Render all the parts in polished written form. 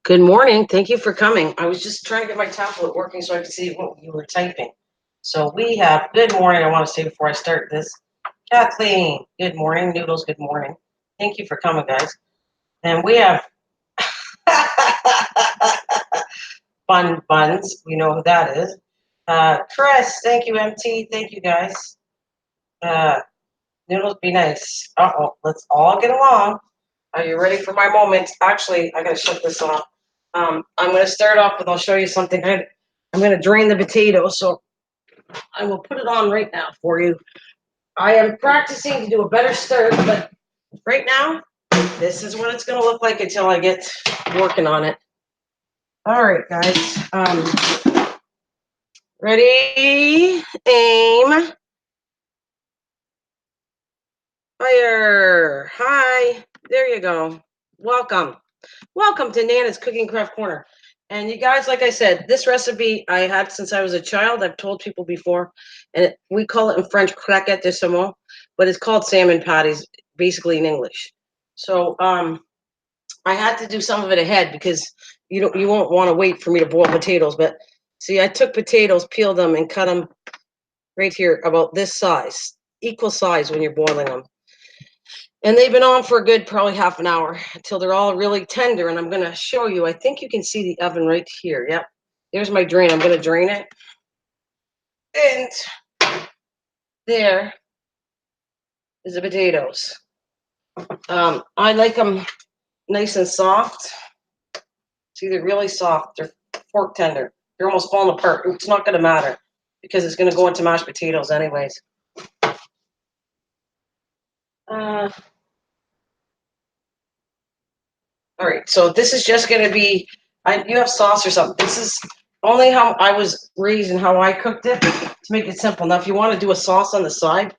Good morning. Thank you for coming. I was just trying to get my tablet working so I could see what you were typing. So we have good morning. I want to say before I start this, Kathleen, good morning. Noodles, good morning. Thank you for coming, guys. And we have Fun Buns. We know who that is. Chris, thank you, MT. Thank you, guys. Noodles, be nice. Let's all get along. Are you ready for my moment? Actually, I got to shut this off. I'm going to start off with, I'll show you something. I'm going to drain the potatoes, so I will put it on right now for you. I am practicing to do a better stir, but right now, this is what it's going to look like until I get working on it. All right, guys. Ready? Aim. Fire. Hi. There you go. Welcome. Welcome to Nana's Cooking Craft Corner. And you guys, like I said, this recipe I had since I was a child. I've told people before, and we call it in French craquette de saumon, but it's called salmon patties, basically in English. So I had to do some of it ahead because you won't want to wait for me to boil potatoes. But see, I took potatoes, peeled them, and cut them right here about this size, equal size when you're boiling them. And they've been on for a good probably half an hour until they're all really tender. And I'm going to show you. I think you can see the oven right here. Yep. There's my drain. I'm going to drain it. And there is the potatoes. I like them nice and soft. See, they're really soft. They're fork tender. They're almost falling apart. It's not going to matter because it's going to go into mashed potatoes anyways. All right, so this is just going to be, you have sauce or something. This is only how I was raised and how I cooked it to make it simple. Now, if you want to do a sauce on the side,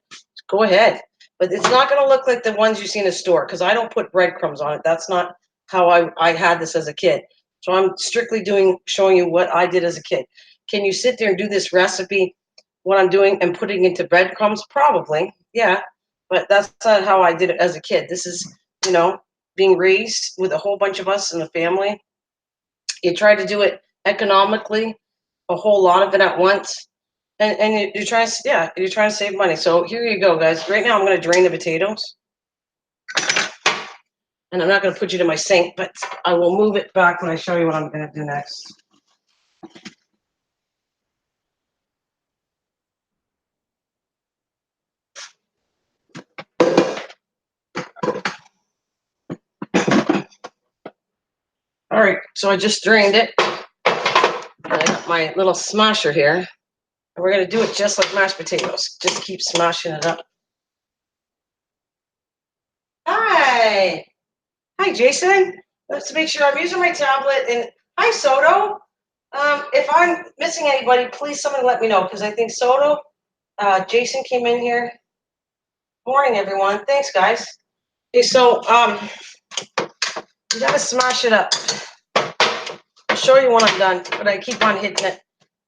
go ahead. But it's not going to look like the ones you see in the store because I don't put breadcrumbs on it. That's not how I had this as a kid. So I'm strictly showing you what I did as a kid. Can you sit there and do this recipe, what I'm doing, and putting into breadcrumbs? Probably, yeah. But that's not how I did it as a kid. This is, being raised with a whole bunch of us in the family. You try to do it economically, a whole lot of it at once, and you're trying to save money. So here you go, guys. Right now I'm going to drain the potatoes, and I'm not going to put you to my sink, but I will move it back when I show you what I'm going to do next. All right, so I just drained it, and I got my little smasher here, and we're going to do it just like mashed potatoes. Just keep smashing it up. Hi, Jason. Let's make sure I'm using my tablet. And hi, Soto. If I'm missing anybody, please someone let me know because I think Soto, Jason came in here. Morning, everyone. Thanks, guys. Okay, so you gotta smash it up. I'll show you when I'm done, but I keep on hitting it.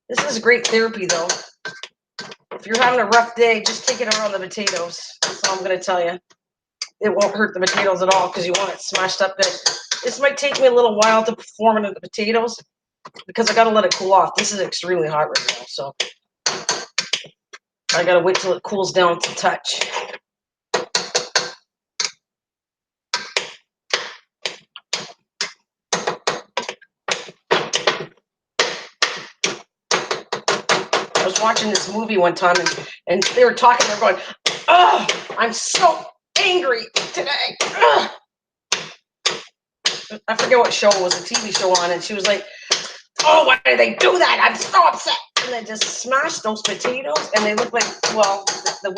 This is great therapy, though. If you're having a rough day, just take it around the potatoes. That's all I'm gonna tell you. It won't hurt the potatoes at all because you want it smashed up good. This might take me a little while to form into the potatoes because I gotta let it cool off. This is extremely hot right now, so I gotta wait till it cools down to touch. I was watching this movie one time, and they were talking. They're going, "Oh, I'm so angry today." Ugh. I forget what show it was, a TV show on, and she was like, "Oh, why did they do that? I'm so upset." And they just smashed those potatoes, and they look like, well, the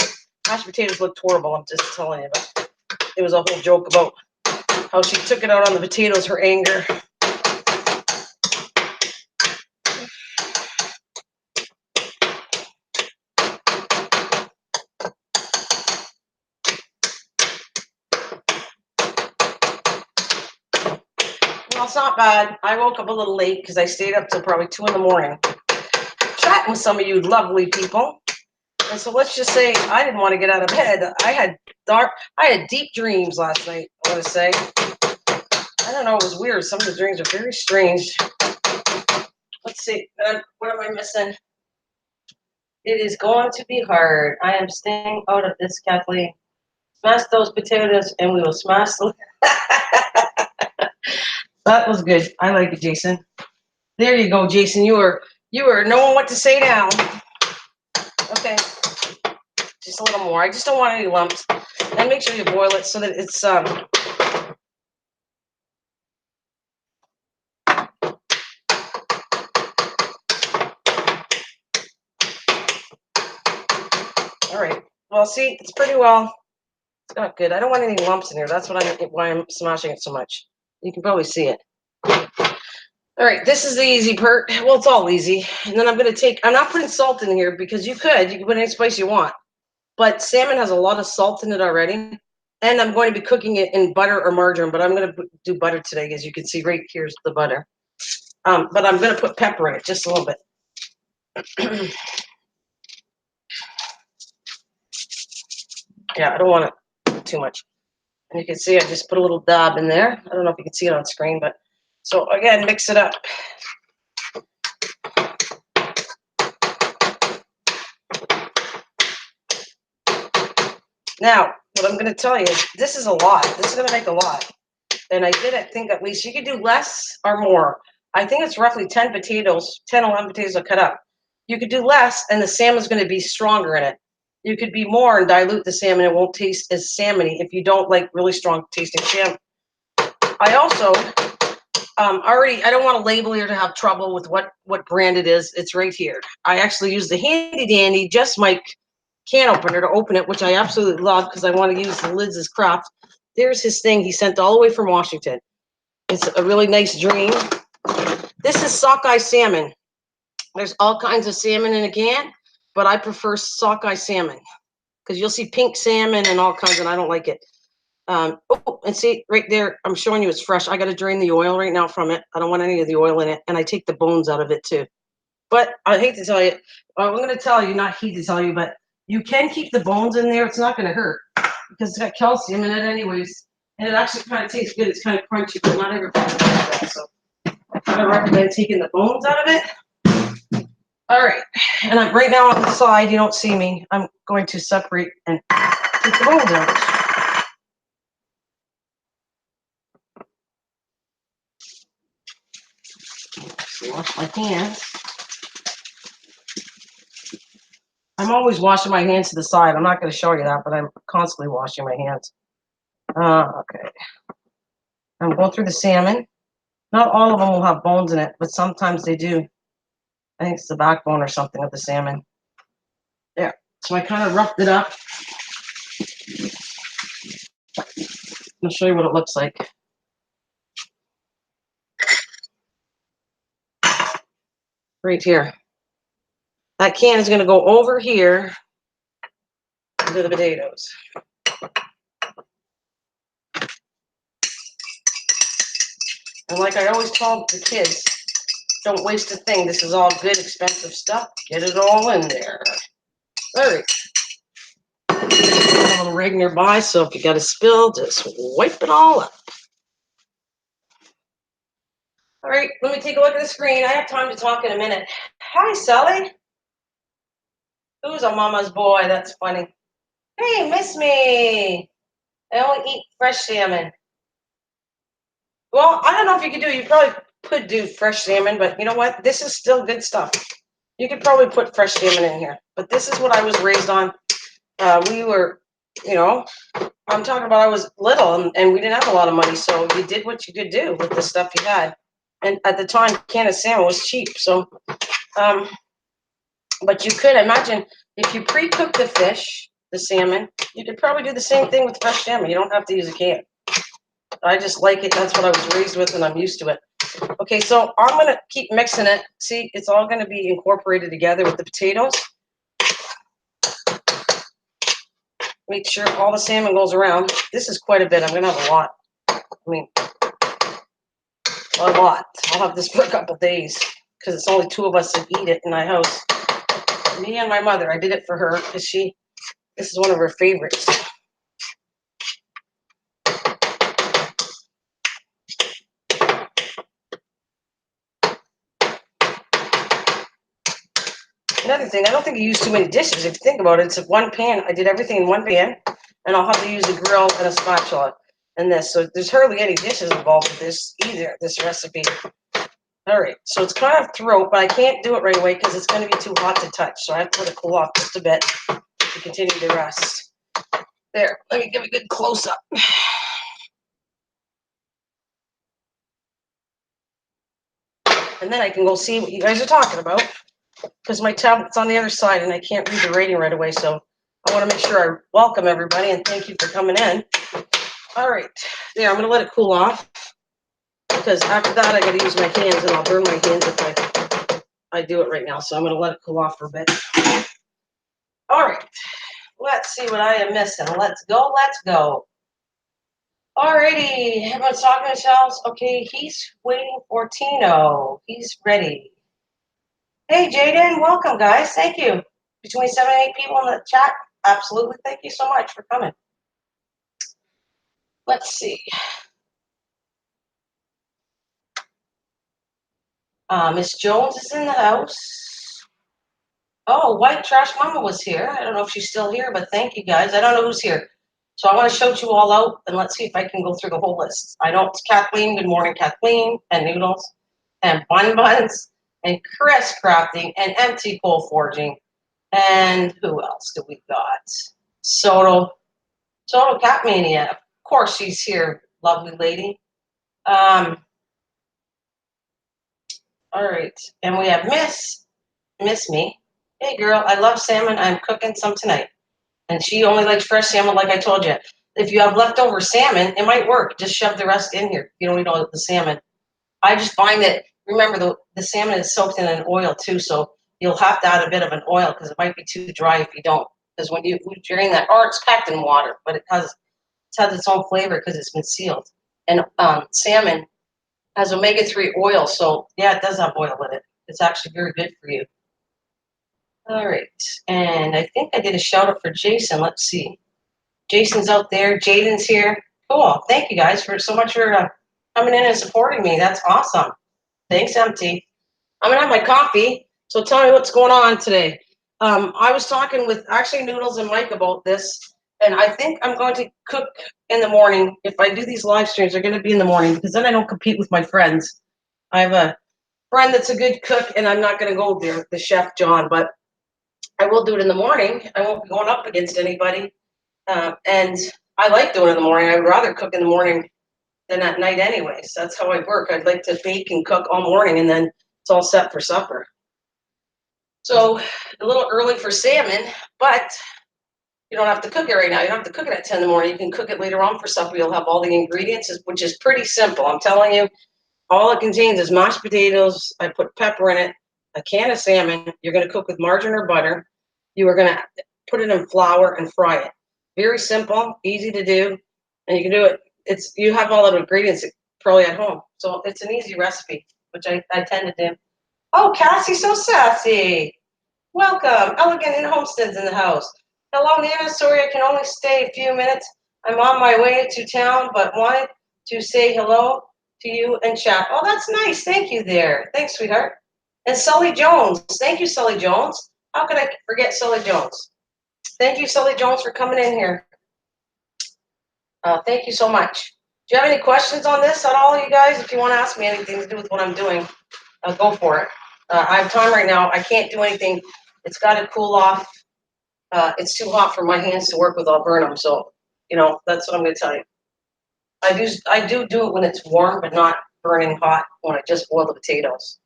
mashed potatoes looked horrible. I'm just telling you, but it was a whole joke about how she took it out on the potatoes, her anger. Well, it's not bad. I woke up a little late because I stayed up till probably 2 in the morning chatting with some of you lovely people. And so let's just say I didn't want to get out of bed. I had deep dreams last night, I want to say. I don't know, it was weird. Some of the drinks are very strange. Let's see, what am I missing? It is going to be hard. I am staying out of this, Kathleen. Smash those potatoes and we will smash the... That was good. I like it, Jason. There you go, Jason. You are knowing what to say now. Okay. Just a little more. I just don't want any lumps. And make sure you boil it so that it's all right. Well, see, it's pretty well. It's not good. I don't want any lumps in here. That's why I'm smashing it so much. You can probably see it. All right, this is the easy part. Well, it's all easy. And then I'm not putting salt in here because you can put any spice you want. But salmon has a lot of salt in it already. And I'm going to be cooking it in butter or margarine, but I'm going to do butter today. As you can see, right here's the butter. But I'm going to put pepper in it, just a little bit. Yeah, I don't want it too much. And you can see I just put a little dab in there. I don't know if you can see it on screen, but so again, mix it up. Now, what I'm going to tell you is this is a lot. This is going to make a lot. And I think at least you could do less or more. I think it's roughly 10 potatoes, 10, 11 potatoes to cut up. You could do less, and the salmon's going to be stronger in it. You could be more and dilute the salmon. It won't taste as salmony if you don't like really strong tasting salmon. I also I don't want to label here to have trouble with what brand it is. It's right here. I actually use the handy dandy Just Mike can opener to open it, which I absolutely love because I want to use the lids as craft. There's his thing he sent all the way from Washington. It's a really nice dream. This is sockeye salmon. There's all kinds of salmon in a can, but I prefer sockeye salmon because you'll see pink salmon and all kinds, and I don't like it. Oh, and see right there, I'm showing you it's fresh. I got to drain the oil right now from it. I don't want any of the oil in it, and I take the bones out of it too. But I hate to tell you, I'm going to tell you, not hate to tell you, but you can keep the bones in there. It's not going to hurt because it's got calcium in it anyways. And it actually kind of tastes good. It's kind of crunchy, but not everybody likes that. So I recommend taking the bones out of it. All right. And I'm right now on the side. You don't see me. I'm going to separate and take the bones out. Wash my hands. I'm always washing my hands to the side. I'm not going to show you that, but I'm constantly washing my hands. Okay. I'm going through the salmon. Not all of them will have bones in it, but sometimes they do. I think it's the backbone or something of the salmon. There. So I kind of roughed it up. I'll show you what it looks like. Right here. That can is going to go over here to the potatoes. And like I always tell the kids, don't waste a thing. This is all good, expensive stuff. Get it all in there. All right. A little rag nearby, so if you got a spill, just wipe it all up. All right, let me take a look at the screen. I have time to talk in a minute. Hi, Sally. Who's a mama's boy? That's funny. Hey, miss me. I only eat fresh salmon. Well, I don't know if you could do. You probably could do fresh salmon, but you know what? This is still good stuff. You could probably put fresh salmon in here, but this is what I was raised on. We were, I'm talking about I was little and we didn't have a lot of money, so you did what you could do with the stuff you had. And at the time, a can of salmon was cheap, so but you could imagine if you pre-cook the fish, the salmon, you could probably do the same thing with fresh salmon. You don't have to use a can. I just like it. That's what I was raised with, and I'm used to it. Okay, so I'm going to keep mixing it. See, it's all going to be incorporated together with the potatoes. Make sure all the salmon goes around. This is quite a bit. I'm going to have a lot. I mean, a lot. I'll have this for a couple days because it's only 2 of us that eat it in my house. Me and my mother. I did it for her because this is one of her favorites. Another thing, I don't think you use too many dishes. If you think about it, it's one pan. I did everything in one pan, and I'll have to use a grill and a spatula in this. So there's hardly any dishes involved with this either, this recipe. All right, so it's kind of throat, but I can't do it right away because it's going to be too hot to touch. So I have to let it cool off just a bit to continue the rest. There, let me give a good close-up. And then I can go see what you guys are talking about because my tablet's on the other side and I can't read the rating right away. So I want to make sure I welcome everybody and thank you for coming in. All right, there, I'm going to let it cool off because after that I got to use my hands and I'll burn my hands if I do it right now. So I'm going to let it cool off for a bit. All right, let's see what I am missing. Let's go, let's go. All righty, everyone's talking to themselves. Okay, he's waiting for Tino. He's ready. Hey, Jaden, welcome, guys. Thank you. Between 7 and 8 people in the chat. Absolutely. Thank you so much for coming. Let's see. Miss Jones is in the house. Oh, White Trash Mama was here. I don't know if she's still here, but thank you, guys. I don't know who's here. So I want to shout you all out, and let's see if I can go through the whole list. I know it's Kathleen. Good morning, Kathleen, and Noodles, and Bun Buns, and Chris Crafting, and Empty Coal Forging. And who else do we got? Soto Cat Mania. Of course she's here, lovely lady. All right. And we have Miss Me. Hey girl, I love salmon. I'm cooking some tonight. And she only likes fresh salmon, like I told you. If you have leftover salmon, it might work. Just shove the rest in here. You don't need all the salmon. I just find that, remember, the salmon is soaked in an oil too, so you'll have to add a bit of an oil because it might be too dry if you don't. Because when you drain that, or it's packed in water, but it has its own flavor because it's been sealed. And salmon has omega-3 oil, so yeah, it does have oil in it. It's actually very good for you. All right, and I think I did a shout out for Jason. Let's see. Jason's out there. Jaden's here. Cool. Thank you guys for so much for coming in and supporting me. That's awesome. Thanks, Empty. I'm gonna have my coffee. So tell me what's going on today. I was talking with actually Noodles and Mike about this, and I think I'm going to cook in the morning. If I do these live streams, they're going to be in the morning because then I don't compete with my friends. I have a friend that's a good cook, and I'm not going to go there, the chef John, but I will do it in the morning. I won't be going up against anybody, and I like doing it in the morning. I would rather cook in the morning than at night anyways. That's how I work. I'd like to bake and cook all morning, and then it's all set for supper. So a little early for salmon, but you don't have to cook it right now. You don't have to cook it at 10 in the morning. You can cook it later on for supper. You'll have all the ingredients, which is pretty simple. I'm telling you, all it contains is mashed potatoes. I put pepper in it, a can of salmon. You're going to cook with margarine or butter. You are going to put it in flour and fry it. Very simple, easy to do, and you can do it. You have all the ingredients probably at home. So it's an easy recipe, which I tend to do. Oh, Cassie's so sassy. Welcome. Elegant and Homestead's in the house. Hello, Nana. Sorry I can only stay a few minutes. I'm on my way to town, but wanted to say hello to you and chat. Oh, that's nice. Thank you there. Thanks, sweetheart. And Sully Jones. Thank you, Sully Jones. How could I forget Sully Jones? Thank you, Sully Jones, for coming in here. Thank you so much. Do you have any questions on this at all, you guys? If you want to ask me anything to do with what I'm doing, I'll go for it. I have time right now. I can't do anything. It's got to cool off. It's too hot for my hands to work with. I'll burn them. So, that's what I'm going to tell you. I do it when it's warm, but not burning hot when I just boil the potatoes.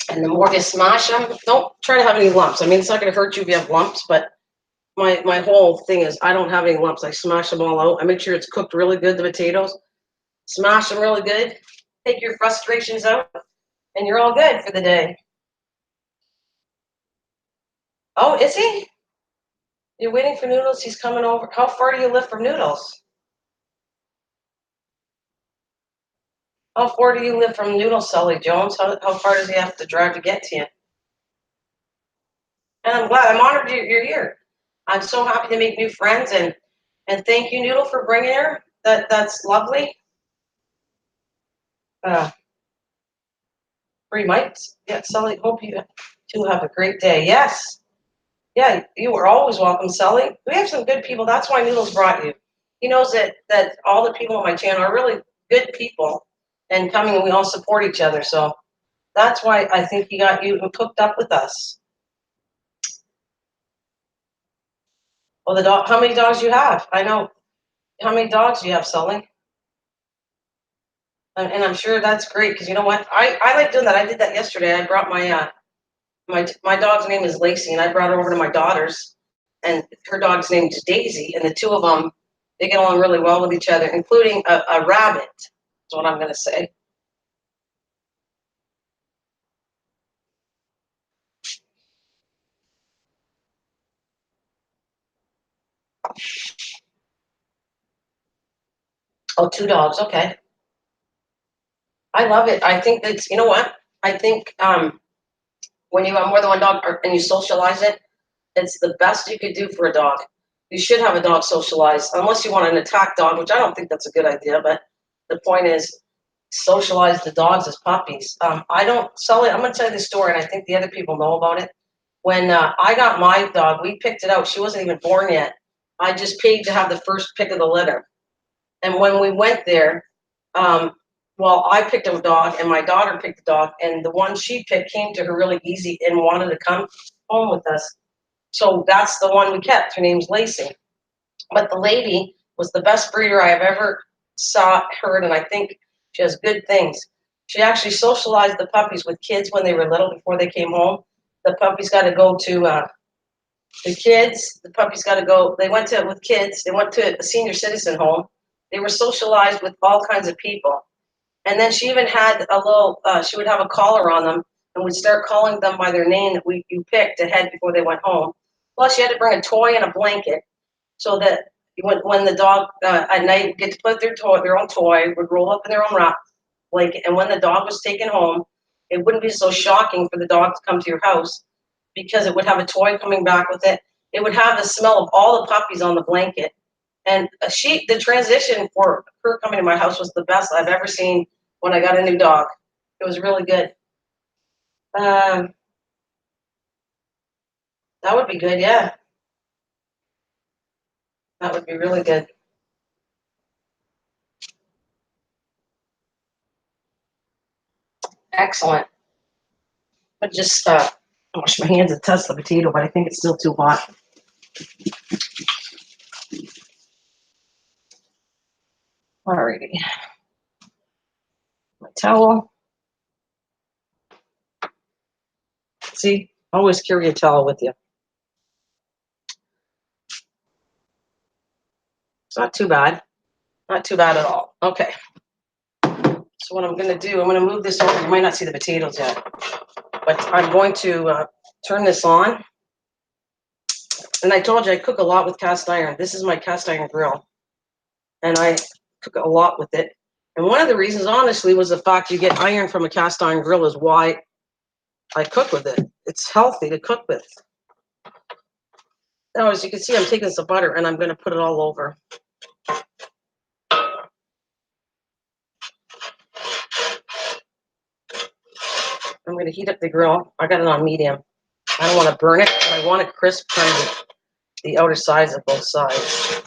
And the more you smash them, don't try to have any lumps. I mean, it's not going to hurt you if you have lumps, but my whole thing is I don't have any lumps. I smash them all out. I make sure it's cooked really good, the potatoes. Smash them really good. Take your frustrations out, and you're all good for the day. Oh, is he? You're waiting for Noodles. He's coming over. How far do you live from Noodles? How far do you live from Noodles, Sully Jones? How far does he have to drive to get to you? And I'm glad. I'm honored you're here. I'm so happy to make new friends, and thank you, Noodle, for bringing her. That's lovely. For Free mics. Yeah, Sully, hope you two have a great day. Yes. Yeah, you are always welcome, Sully. We have some good people. That's why Noodles brought you. He knows that all the people on my channel are really good people and coming, and we all support each other. So that's why I think he got you hooked up with us. Well, the dog. How many dogs do you have? I know. How many dogs do you have, Sully? And I'm sure that's great because you know what? I like doing that. I did that yesterday. I brought my dog's name is Lacey, and I brought her over to my daughter's, and her dog's name is Daisy, and the two of them, they get along really well with each other, including a rabbit. Is what I'm going to say. Oh, two dogs. Okay. I love it. I think that's, you know what? I think when you have more than one dog and you socialize it, it's the best you could do for a dog. You should have a dog socialize, unless you want an attack dog, which I don't think that's a good idea. But the point is, socialize the dogs as puppies. I don't sell it. I'm going to tell you the story, and I think the other people know about it. When I got my dog, we picked it out. She wasn't even born yet. I just paid to have the first pick of the litter. And when we went there, well, I picked a dog, and my daughter picked a dog, and the one she picked came to her really easy and wanted to come home with us. So that's the one we kept. Her name's Lacey. But the lady was the best breeder I have ever heard, and I think she has good things. She actually socialized the puppies with kids when they were little before they came home. The puppies got to go to the kids. The puppies got to go. They went to with kids. They went to a senior citizen home. They were socialized with all kinds of people. And then she even had a little. She would have a collar on them and would start calling them by their name that you picked ahead before they went home. Plus, she had to bring a toy and a blanket so that when the dog at night would get to put their own toy, would roll up in their own wrap blanket, and when the dog was taken home, it wouldn't be so shocking for the dog to come to your house because it would have a toy coming back with it. It would have the smell of all the puppies on the blanket, and the transition for her coming to my house was the best I've ever seen when I got a new dog. It was really good. That would be good, yeah. That would be really good. Excellent. But just wash my hands and touch the potato, but I think it's still too hot. Alrighty. My towel. See, always carry a towel with you. It's not too bad. Not too bad at all. Okay. So what I'm going to do, I'm going to move this over. You might not see the potatoes yet, but I'm going to turn this on. And I told you I cook a lot with cast iron. This is my cast iron grill, and I cook a lot with it. And one of the reasons, honestly, was the fact you get iron from a cast iron grill is why I cook with it. It's healthy to cook with. Now, as you can see, I'm taking some butter, and I'm going to put it all over. I'm going to heat up the grill. I got it on medium. I don't want to burn it, but I want it crisp, kind of the outer sides of both sides.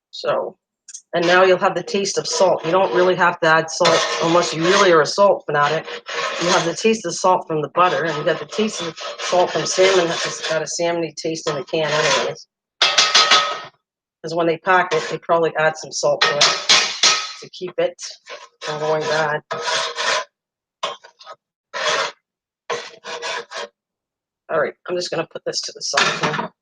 So, and now you'll have the taste of salt. You don't really have to add salt unless you really are a salt fanatic. You have the taste of salt from the butter, and you got the taste of salt from salmon. It's got a salmony taste in the can anyways. Because when they pack it, they probably add some salt to it to keep it from going bad. All right, I'm just going to put this to the side here. All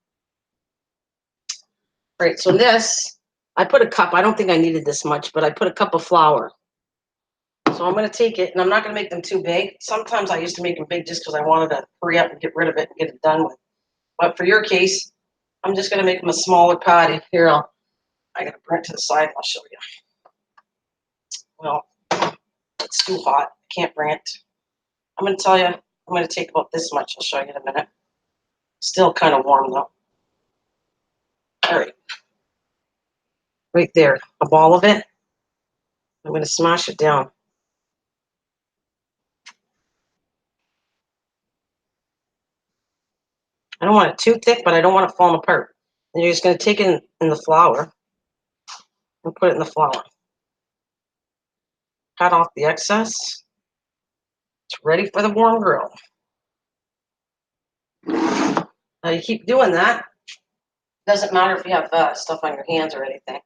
right, so this, I put a cup. I don't think I needed this much, but I put a cup of flour. So I'm going to take it, and I'm not going to make them too big. Sometimes I used to make them big just because I wanted to hurry up and get rid of it and get it done with. But for your case, I'm just going to make them a smaller patty. Here, I got to bring it to the side. I'll show you. Well, it's too hot. I can't bring it. I'm going to tell you, I'm going to take about this much. I'll show you in a minute. Still kind of warm, though. All right. Right there, a ball of it. I'm going to smash it down. I don't want it too thick, but I don't want it falling apart. And you're just going to take it in the flour and put it in the flour. Cut off the excess. It's ready for the warm grill. Now you keep doing that. Doesn't matter if you have stuff on your hands or anything.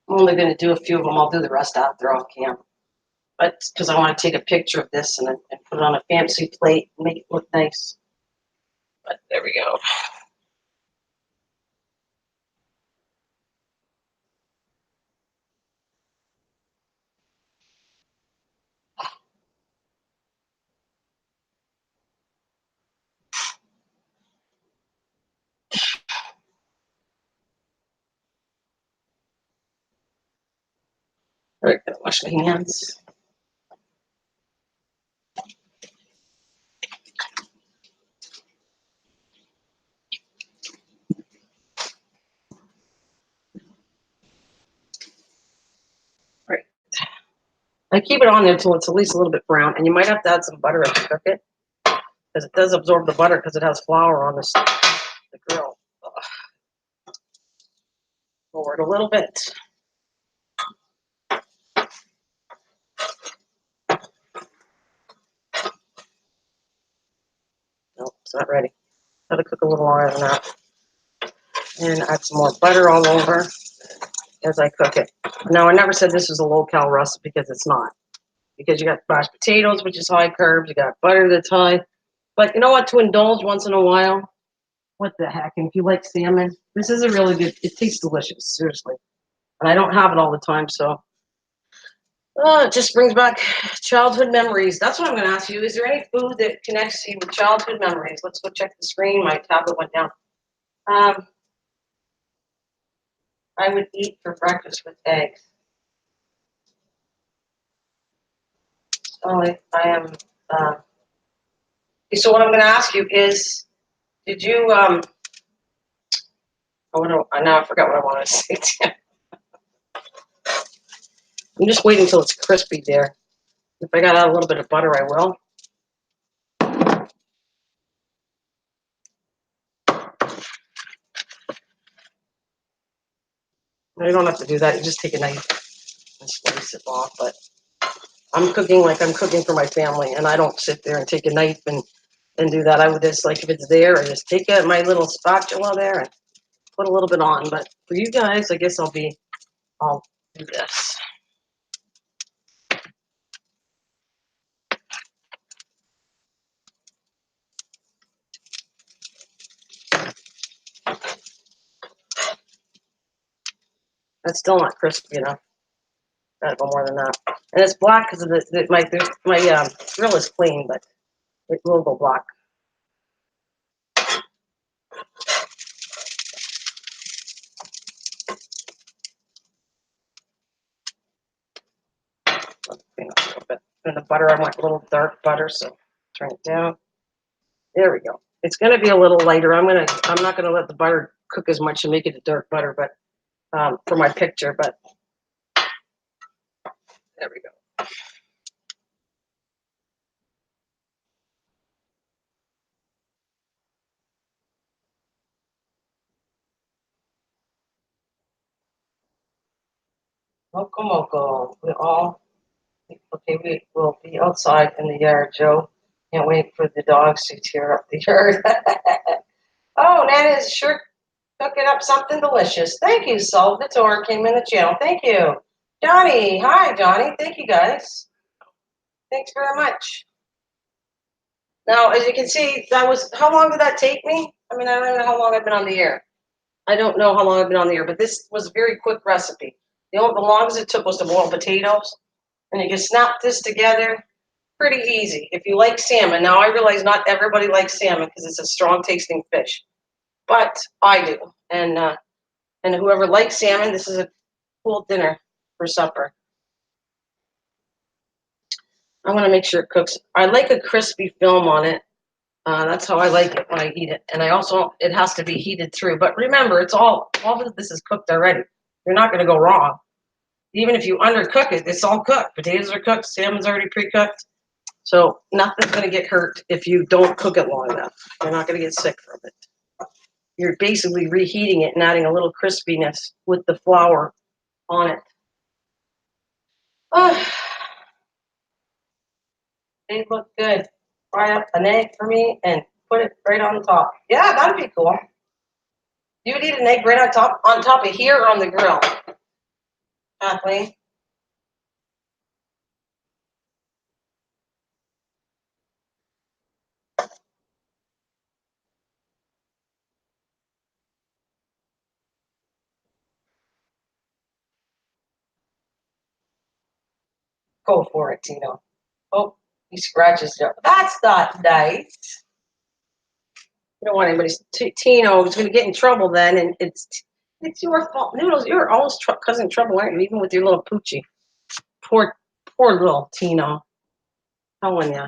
I'm only going to do a few of them. I'll do the rest after off camera. But because I want to take a picture of this and put it on a fancy plate and make it look nice. But there we go. All right, gotta wash my hands. All right. I keep it on there until it's at least a little bit brown, and you might have to add some butter as you cook it, because it does absorb the butter because it has flour on the grill. Lower it a little bit. Nope, it's not ready. Gotta cook a little longer than that. And add some more butter all over as I cook it. Now, I never said this was a low-cal recipe because it's not. Because you got mashed potatoes, which is high carbs. You got butter that's high. But you know what? To indulge once in a while, what the heck? And if you like salmon, this is a really good. It tastes delicious, seriously. And I don't have it all the time, so it just brings back childhood memories. That's what I'm going to ask you. Is there any food that connects you with childhood memories? Let's go check the screen. My tablet went down. I would eat for breakfast with eggs. Oh, I am. So what I'm going to ask you is, did you? Oh no! Now I forgot what I wanted to say. I'm just waiting until it's crispy there. If I got to add a little bit of butter, I will. No, you don't have to do that. You just take a knife and slice it off. But I'm cooking like I'm cooking for my family, and I don't sit there and take a knife and do that. I would just, like, if it's there, I just take my little spatula there and put a little bit on. But for you guys, I guess I'll do this. That's still not crispy enough. Gotta go more than that. And it's black because of my grill is clean, but it will go black. Clean up a little bit. And the butter, I want a little dark butter, so turn it down. There we go. It's gonna be a little lighter. I'm not gonna let the butter cook as much and make it a dark butter, but for my picture. But there we go. Moco moco. We will be outside in the yard, Joe. Can't wait for the dogs to tear up the yard. Oh, Nana is sure cooking up something delicious. Thank you, Salvatore came in the channel. Thank you. Johnny. Hi, Johnny. Thank you, guys. Thanks very much. Now, as you can see, that was, how long did that take me? I mean, I don't even know how long I've been on the air. I don't know how long I've been on the air, but this was a very quick recipe. The longest it took was to boil potatoes, and you can snap this together pretty easy. If you like salmon, now I realize not everybody likes salmon because it's a strong tasting fish, but I do. And whoever likes salmon, this is a cool dinner for supper. I want to make sure it cooks. I like a crispy film on it. That's how I like it when I eat it. And I also, it has to be heated through. But remember, it's all of this is cooked already. You're not going to go wrong. Even if you undercook it, it's all cooked. Potatoes are cooked, salmon's already pre-cooked. So nothing's going to get hurt if you don't cook it long enough. You're not going to get sick from it. You're basically reheating it and adding a little crispiness with the flour on it. Oh, they look good. Fry up an egg for me and put it right on top. Yeah, that'd be cool. You would eat an egg right on top of here or on the grill, Kathleen? Go for it, Tino. Oh, he scratches it. That's not nice. You don't want anybody. Tino is going to get in trouble then, and it's your fault. Noodles, you're always causing trouble, aren't you? Even with your little poochie. Poor little Tino. Telling you,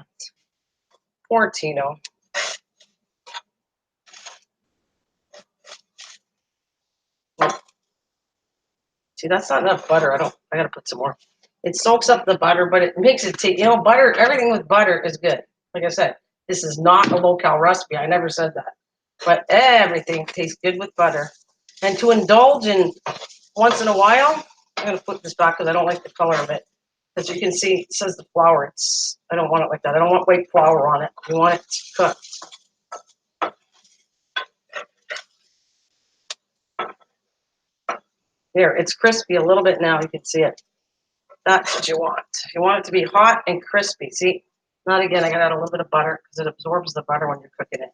poor Tino. See, that's not enough butter. I gotta put some more. It soaks up the butter, but it makes it butter, everything with butter is good. Like I said, this is not a low-cal recipe. I never said that. But everything tastes good with butter. And to indulge in once in a while, I'm gonna flip this back because I don't like the color of it. As you can see, it says the flour. I don't want it like that. I don't want white flour on it. You want it cooked. There, it's crispy a little bit now. You can see it. That's what you want. You want it to be hot and crispy. See, not again. I got to add a little bit of butter because it absorbs the butter when you're cooking it.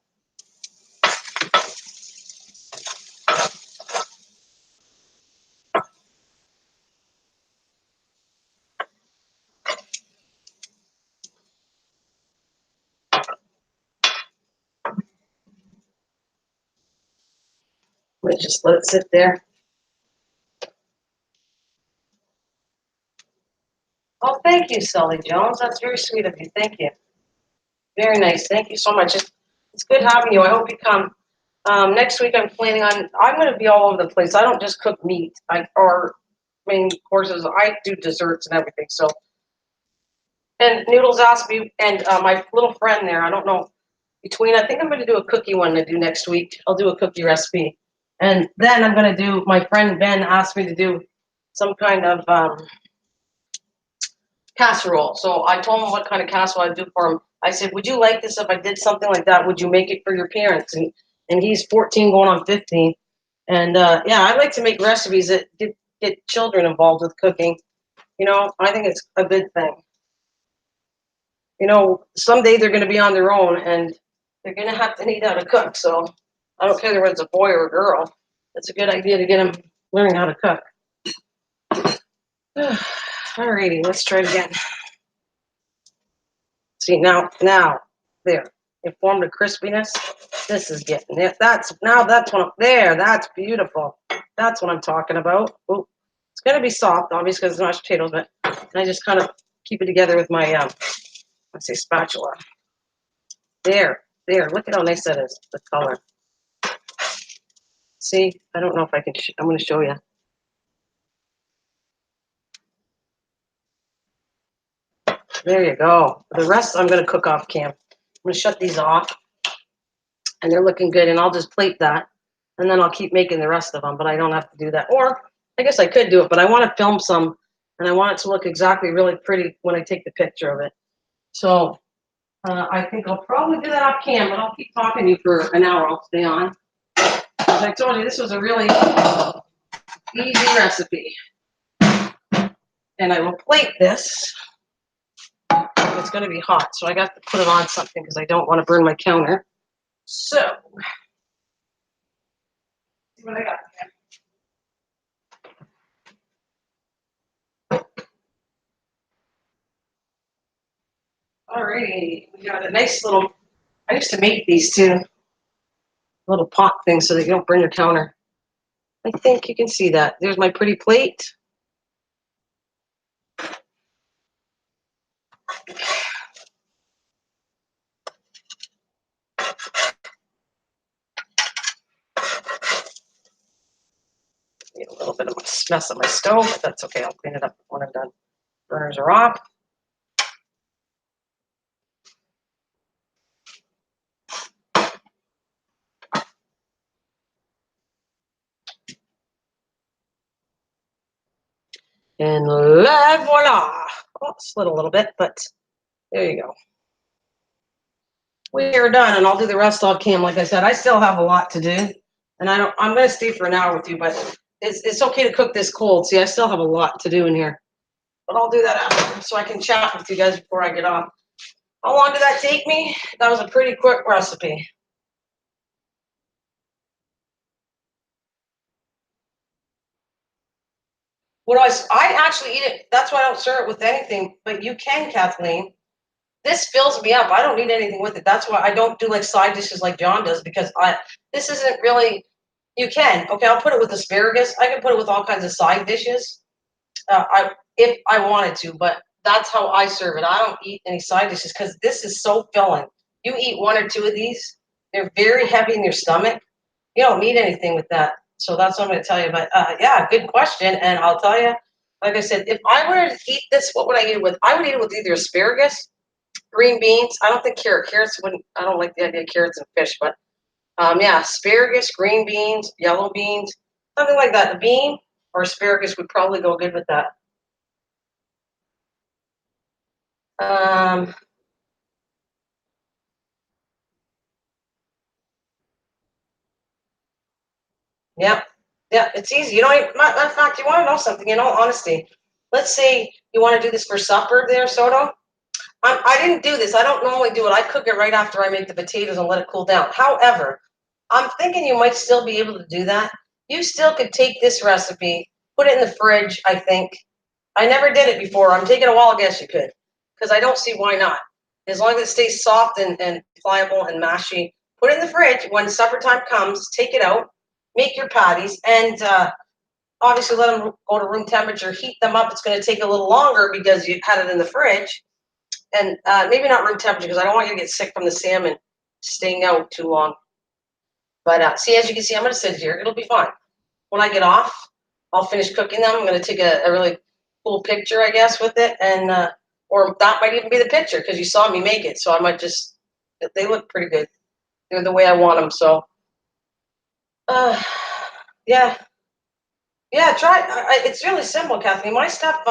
Let's just let it sit there. Oh, thank you, Sully Jones. That's very sweet of you. Thank you. Very nice. Thank you so much. It's good having you. I hope you come. Next week, I'm going to be all over the place. I don't just cook meat or main courses. I do desserts and everything. So, and Noodles asked me, and my little friend there, I don't know, I think I'm going to do a cookie one to do next week. I'll do a cookie recipe. And then I'm going to do, my friend Ben asked me to do some kind of casserole. So I told him what kind of casserole I'd do for him. I said, would you like this if I did something like that? Would you make it for your parents? And he's 14 going on 15. And yeah, I like to make recipes that get children involved with cooking. I think it's a good thing. Someday they're going to be on their own and they're going to have to need how to cook. So I don't care whether it's a boy or a girl. It's a good idea to get them learning how to cook. Alrighty, let's try it again. See, now, there. It formed a crispiness. This is getting it. That's beautiful. That's what I'm talking about. Ooh, it's going to be soft, obviously, because it's mashed potatoes, but I just kind of keep it together with my, let's say, spatula. There. Look at how nice that is, the color. See, I don't know if I can, I'm going to show you. There you go. The rest I'm going to cook off cam. I'm going to shut these off, and they're looking good, and I'll just plate that, and then I'll keep making the rest of them, but I don't have to do that. Or I guess I could do it, but I want to film some, and I want it to look exactly really pretty when I take the picture of it. So I think I'll probably do that off cam, but I'll keep talking to you for an hour. I'll stay on. As I told you, this was a really easy recipe. And I will plate this with it's going to be hot, so I got to put it on something because I don't want to burn my counter. So, see what I got here. Alrighty, we got a nice little. I used to make these too, little pot things so that you don't burn your counter. I think you can see that. There's my pretty plate. Need a little bit of a mess on my stove, but that's okay. I'll clean it up when I'm done. Burners are off. And voila! Oh, slid a little bit, but there you go. We are done, and I'll do the rest off cam. Like I said, I still have a lot to do, and I'm going to stay for an hour with you, but it's okay to cook this cold. See, I still have a lot to do in here, but I'll do that after, so I can chat with you guys before I get off. How long did that take me? That was a pretty quick recipe. What I actually eat it. That's why I don't serve it with anything. But you can, Kathleen. This fills me up. I don't need anything with it. That's why I don't do like side dishes like John does, because this isn't really. You can. Okay, I'll put it with asparagus. I can put it with all kinds of side dishes. If I wanted to, but that's how I serve it. I don't eat any side dishes because this is so filling. You eat one or two of these, they're very heavy in your stomach. You don't need anything with that. So that's what I'm going to tell you. But yeah, good question. And I'll tell you, like I said, if I were to eat this, what would I eat it with? I would eat it with either asparagus, green beans. I don't think carrots wouldn't. I don't like the idea of carrots and fish, but yeah, asparagus, green beans, yellow beans, something like that. A bean or asparagus would probably go good with that. Um, yeah, yeah, it's easy. You know, matter of fact, you want to know something? In all honesty, let's say you want to do this for supper, there, Soto. I didn't do this. I don't normally do it. I cook it right after I make the potatoes and let it cool down. However, I'm thinking you might still be able to do that. You still could take this recipe, put it in the fridge, I think. I never did it before. I'm taking a while. I guess you could, because I don't see why not. As long as it stays soft and pliable and mashy, put it in the fridge. When supper time comes, take it out, make your patties, and obviously let them go to room temperature. Heat them up. It's going to take a little longer because you had it in the fridge, and maybe not room temperature because I don't want you to get sick from the salmon staying out too long. But see, as you can see, I'm going to sit here. It'll be fine. When I get off, I'll finish cooking them. I'm going to take a really cool picture, I guess, with it, and or that might even be the picture because you saw me make it. So I might just. They look pretty good. They're the way I want them. So, yeah, yeah. Try. It's really simple, Kathleen. My stuff.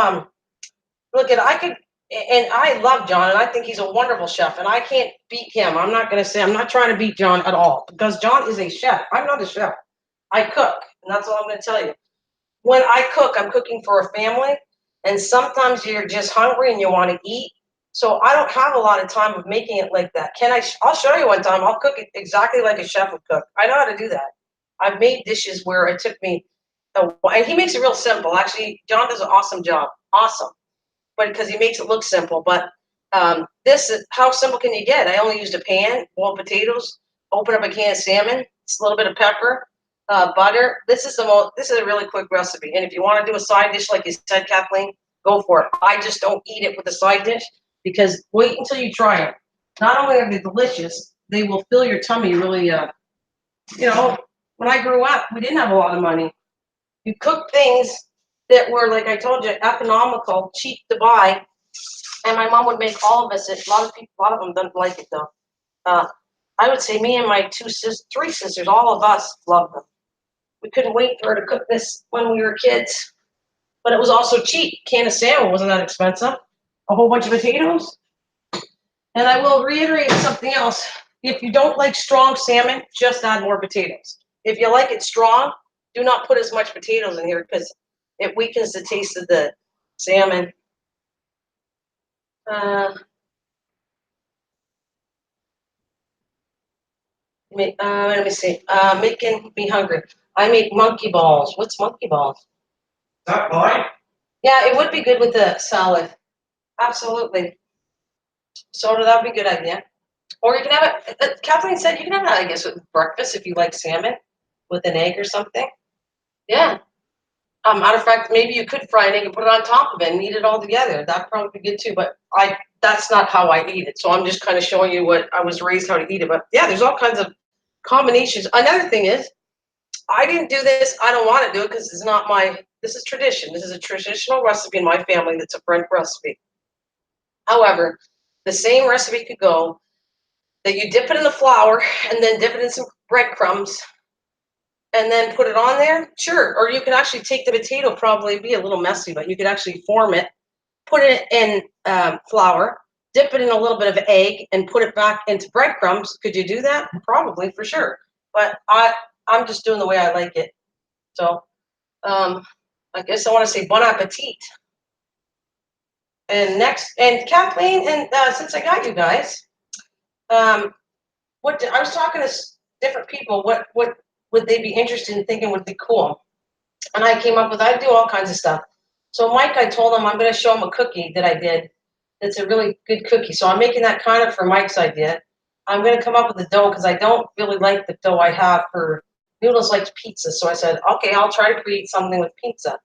Look at I could. And I love John, and I think he's a wonderful chef, and I can't beat him. I'm not going to say I'm not trying to beat John at all because John is a chef. I'm not a chef. I cook, and that's all I'm going to tell you. When I cook, I'm cooking for a family, and sometimes you're just hungry and you want to eat. So I don't have a lot of time of making it like that. I'll show you one time. I'll cook it exactly like a chef would cook. I know how to do that. I've made dishes where it took me and he makes it real simple. Actually, John does an awesome job. Awesome. But because he makes it look simple. But this is how simple can you get? I only used a pan, boiled potatoes, open up a can of salmon, a little bit of pepper, butter. This is a really quick recipe. And if you want to do a side dish, like you said, Kathleen, go for it. I just don't eat it with a side dish because wait until you try it. Not only are they delicious, they will fill your tummy really. You know, when I grew up, we didn't have a lot of money. You cook things that were, like I told you, economical, cheap to buy, and my mom would make all of us. A lot of them don't like it though. I would say me and my three sisters, all of us loved them. We couldn't wait for her to cook this when we were kids. But it was also cheap. Can of salmon wasn't that expensive. A whole bunch of potatoes. And I will reiterate something else. If you don't like strong salmon, just add more potatoes. If you like it strong, do not put as much potatoes in here because it weakens the taste of the salmon. Let me see. Making me hungry. I make monkey balls. What's monkey balls? Is that mine? Yeah, it would be good with the salad. Absolutely. So that would be a good idea. Or you can have it. Kathleen said you can have it, I guess, with breakfast if you like salmon with an egg or something. Yeah. Matter of fact, maybe you could fry an egg and put it on top of it and eat it all together. That'd probably be good too. But that's not how I eat it. So I'm just kind of showing you what I was raised how to eat it. But yeah, there's all kinds of combinations. Another thing is, I didn't do this. I don't want to do it because it's not my. This is tradition. This is a traditional recipe in my family. That's a French recipe. However, the same recipe could go that you dip it in the flour and then dip it in some breadcrumbs and then put it on there. Sure. Or you could actually take the potato. Probably be a little messy, but you could actually form it, put it in flour, dip it in a little bit of egg, and put it back into breadcrumbs. Could you do that? Probably, for sure. But I'm just doing the way I like it. So I guess I want to say bon appetit. And next, and Kathleen, and since I got you guys, what I was talking to different people. What would they be interested in thinking would be cool? And I came up with I do all kinds of stuff. So Mike, I told him I'm going to show him a cookie that I did. It's a really good cookie. So I'm making that kind of for Mike's idea. I'm going to come up with the dough because I don't really like the dough I have for Noodles likes pizza. So I said, okay, I'll try to create something with pizza.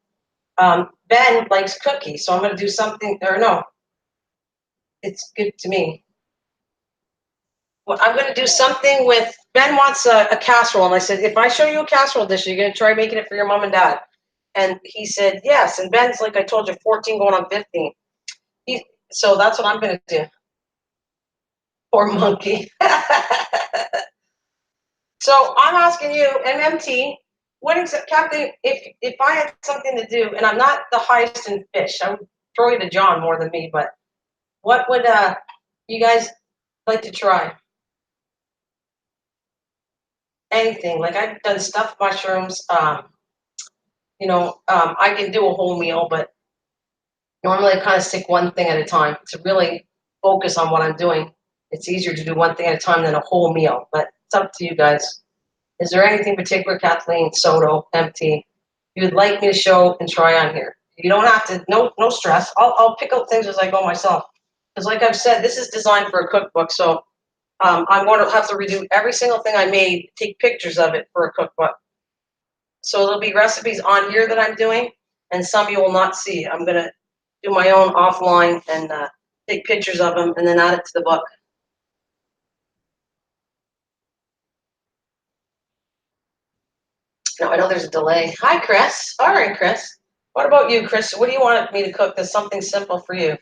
Ben likes cookies, so I'm going to do something, or no, it's good to me. Well, I'm going to do something with, Ben wants a casserole, and I said, if I show you a casserole dish, you're going to try making it for your mom and dad. And he said, yes. And Ben's, like I told you, 14 going on 15. So that's what I'm going to do. Poor monkey. So I'm asking you, MMT, what exactly, Captain, if I had something to do, and I'm not the highest in fish, I would throw you to John more than me, but what would you guys like to try? Anything. Like I've done stuffed mushrooms. I can do a whole meal, but normally I kind of stick one thing at a time to really focus on what I'm doing. It's easier to do one thing at a time than a whole meal, but it's up to you guys. Is there anything particular, Kathleen, Soto, MT, you would like me to show and try on here? You don't have to, no stress. I'll pick up things as I go myself. Because like I've said, this is designed for a cookbook, so I'm going to have to redo every single thing I made, take pictures of it for a cookbook. So there'll be recipes on here that I'm doing, and some you will not see. I'm going to do my own offline and take pictures of them and then add it to the book. No, I know there's a delay. Hi, Chris. All right, Chris. What about you, Chris? What do you want me to cook that's something simple for you?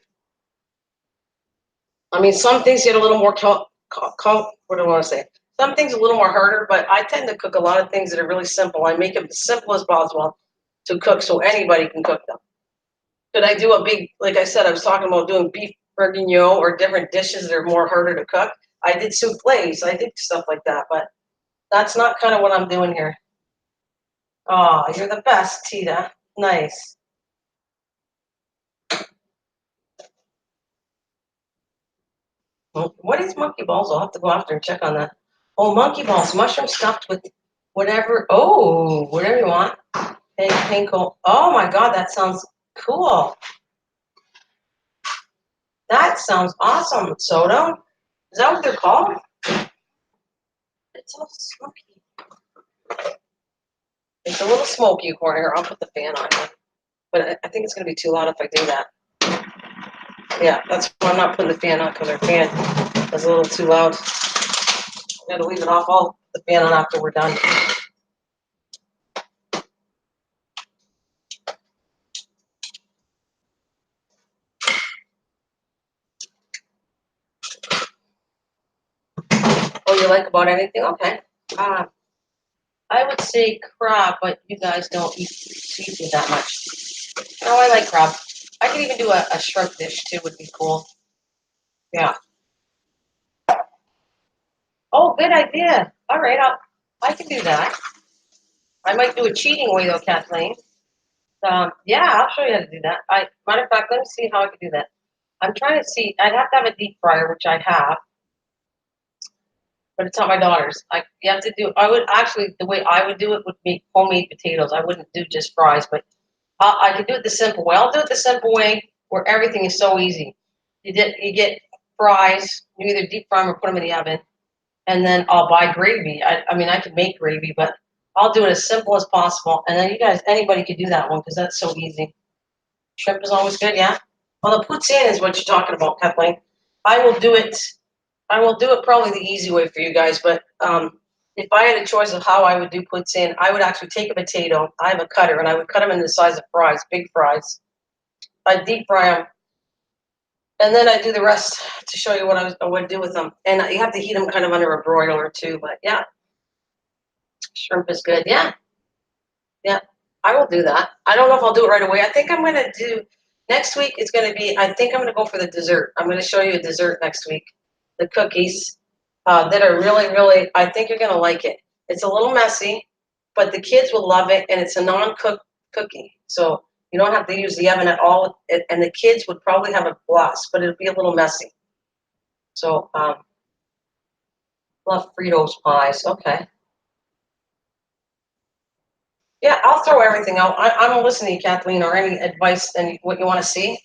I mean, some things get a little more, what do I want to say? Some things a little more harder, but I tend to cook a lot of things that are really simple. I make them as simple as possible to cook so anybody can cook them. Could I do a big, like I said, I was talking about doing beef bourguignon or different dishes that are more harder to cook. I did souffles. I did stuff like that, but that's not kind of what I'm doing here. Oh, you're the best, Tita. Nice. What is monkey balls? I'll have to go after and check on that. Oh, monkey balls, mushroom stuffed with whatever. Oh, whatever you want. Pinkle. Oh my God, that sounds cool. That sounds awesome. Soda? Is that what they're called? It's all smoky. It's a little smoky according here. I'll put the fan on. But I think it's going to be too loud if I do that. Yeah, that's why I'm not putting the fan on, because our fan is a little too loud. I'm going to leave it off. I'll put the fan on after we're done. Oh, you like about anything? Okay. I would say crab, but you guys don't eat seafood that much. No, I like crab. I could even do a shrimp dish too. Would be cool. Yeah. Oh, good idea. All right, I can do that. I might do a cheating way though, Kathleen. Yeah, I'll show you how to do that. Matter of fact, let me see how I can do that. I'm trying to see. I'd have to have a deep fryer, which I have. but it's not my daughter's. You have to do. I would actually the way I would do it would be homemade potatoes. I wouldn't do just fries, but I could do it the simple way. I'll do it the simple way where everything is so easy. You get fries. You either deep fry them or put them in the oven, and then I'll buy gravy. I mean, I could make gravy, but I'll do it as simple as possible. And then you guys, anybody could do that one because that's so easy. Shrimp is always good, yeah. Well, the poutine is what you're talking about, Kathleen. I will do it. I will do it probably the easy way for you guys, but if I had a choice of how I would do poutine, I would actually take a potato. I have a cutter, and I would cut them in the size of fries, big fries. I'd deep fry them, and then I do the rest to show you what I would do with them. And you have to heat them kind of under a broiler too. But yeah, shrimp is good. Yeah, yeah, I will do that. I don't know if I'll do it right away. I think I'm going to do next week. It's going to be. I think I'm going to go for the dessert. I'm going to show you a dessert next week. The cookies that are really, really. I think you're going to like it. It's a little messy, but the kids will love it, and it's a non-cooked cookie, so you don't have to use the oven at all. And the kids would probably have a blast, but it'll be a little messy. So love Fritos pies. Okay. Yeah, I'll throw everything out. I'm listening to you, Kathleen, or any advice and what you want to see.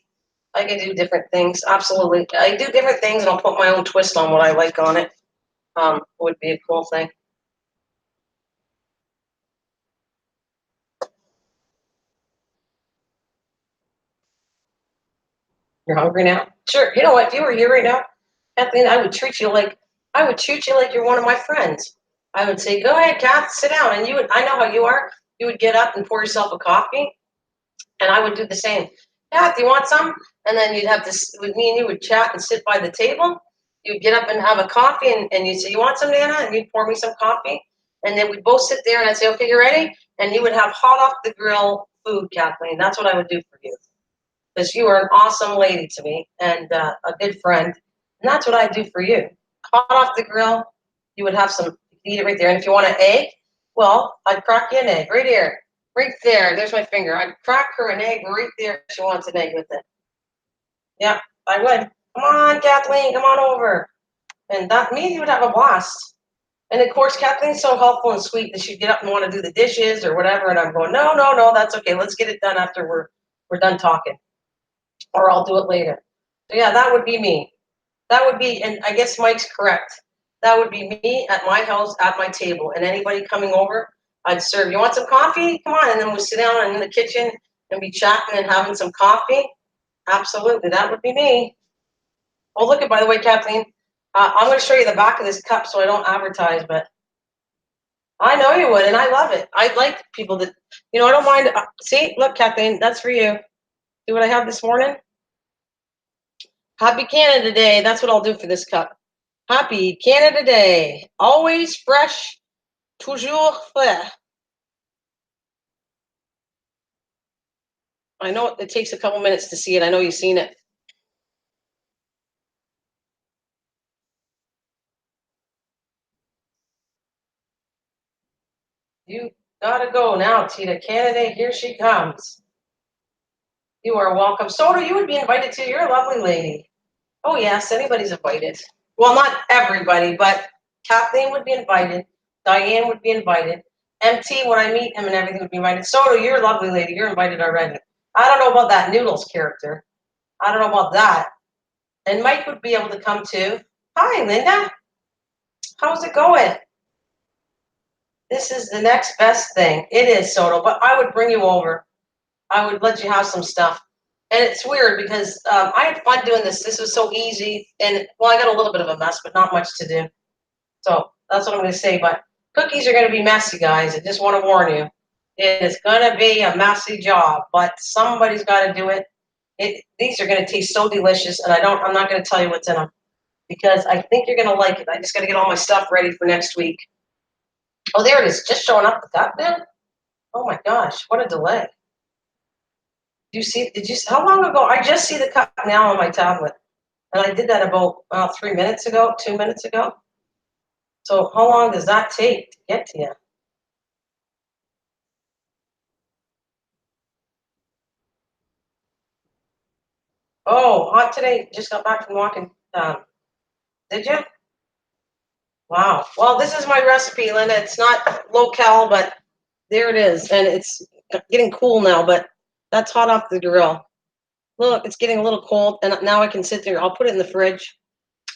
I can do different things. Absolutely. I do different things and I'll put my own twist on what I like on it. Would be a cool thing. You're hungry now? Sure. You know what? If you were here right now, Kathleen, I would treat you like you're one of my friends. I would say, go ahead, Kath, sit down. And you would I know how you are. You would get up and pour yourself a coffee. And I would do the same. Yeah, do you want some? And then you'd have this with me and you would chat and sit by the table. You'd get up and have a coffee and you'd say, you want some, Nana? And you'd pour me some coffee. And then we'd both sit there and I'd say, okay, you ready? And you would have hot off the grill food, Kathleen. That's what I would do for you. Because you are an awesome lady to me and a good friend. And that's what I do for you. Hot off the grill, you would have some, eat it right there. And if you want an egg, well, I'd crack you an egg right here. Right there. There's my finger. I'd crack her an egg right there if she wants an egg with it. Yeah, I would. Come on, Kathleen, come on over. And that means you would have a blast. And of course, Kathleen's so helpful and sweet that she'd get up and want to do the dishes or whatever. And I'm going, no, no, no, that's okay. Let's get it done after we're done talking. Or I'll do it later. So yeah, that would be me. That would be, and I guess Mike's correct. That would be me at my house at my table, and anybody coming over, I'd serve. You want some coffee? Come on, and then we'll sit down in the kitchen and be chatting and having some coffee. Absolutely, that would be me. Oh, look at by the way, Kathleen, I'm going to show you the back of this cup so I don't advertise, but I know you would, and I love it. I like people that, I don't mind. See, look, Kathleen, that's for you. See what I have this morning? Happy Canada Day. That's what I'll do for this cup. Happy Canada Day. Always fresh, toujours frais. I know it takes a couple minutes to see it. I know you've seen it. You gotta go now, Tita. Canada, here she comes. You are welcome. Soda, you would be invited too. You're a lovely lady. Oh, yes, anybody's invited. Well, not everybody, but Kathleen would be invited. Diane would be invited. MT, when I meet him and everything, would be invited. Soda, you're a lovely lady. You're invited already. I don't know about that Noodles character. I don't know about that. And Mike would be able to come too. Hi, Linda. How's it going? This is the next best thing. It is, Soto, but I would bring you over. I would let you have some stuff. And it's weird because I had fun doing this. This was so easy. And, well, I got a little bit of a mess, but not much to do. So that's what I'm going to say. But cookies are going to be messy, guys. I just want to warn you. It is going to be a messy job, but somebody's got to do it. These are going to taste so delicious, and I'm not going to tell you what's in them because I think you're going to like it. I just got to get all my stuff ready for next week. Oh, there it is, just showing up the cup now. Oh my gosh, what a delay! How long ago? I just see the cup now on my tablet, and I did that about 3 minutes ago, 2 minutes ago. So how long does that take to get to you? Oh, hot today. Just got back from walking. Did you? Wow. Well, this is my recipe, Linda. It's not low-cal, but there it is. And it's getting cool now, but that's hot off the grill. Look, it's getting a little cold, and now I can sit there. I'll put it in the fridge.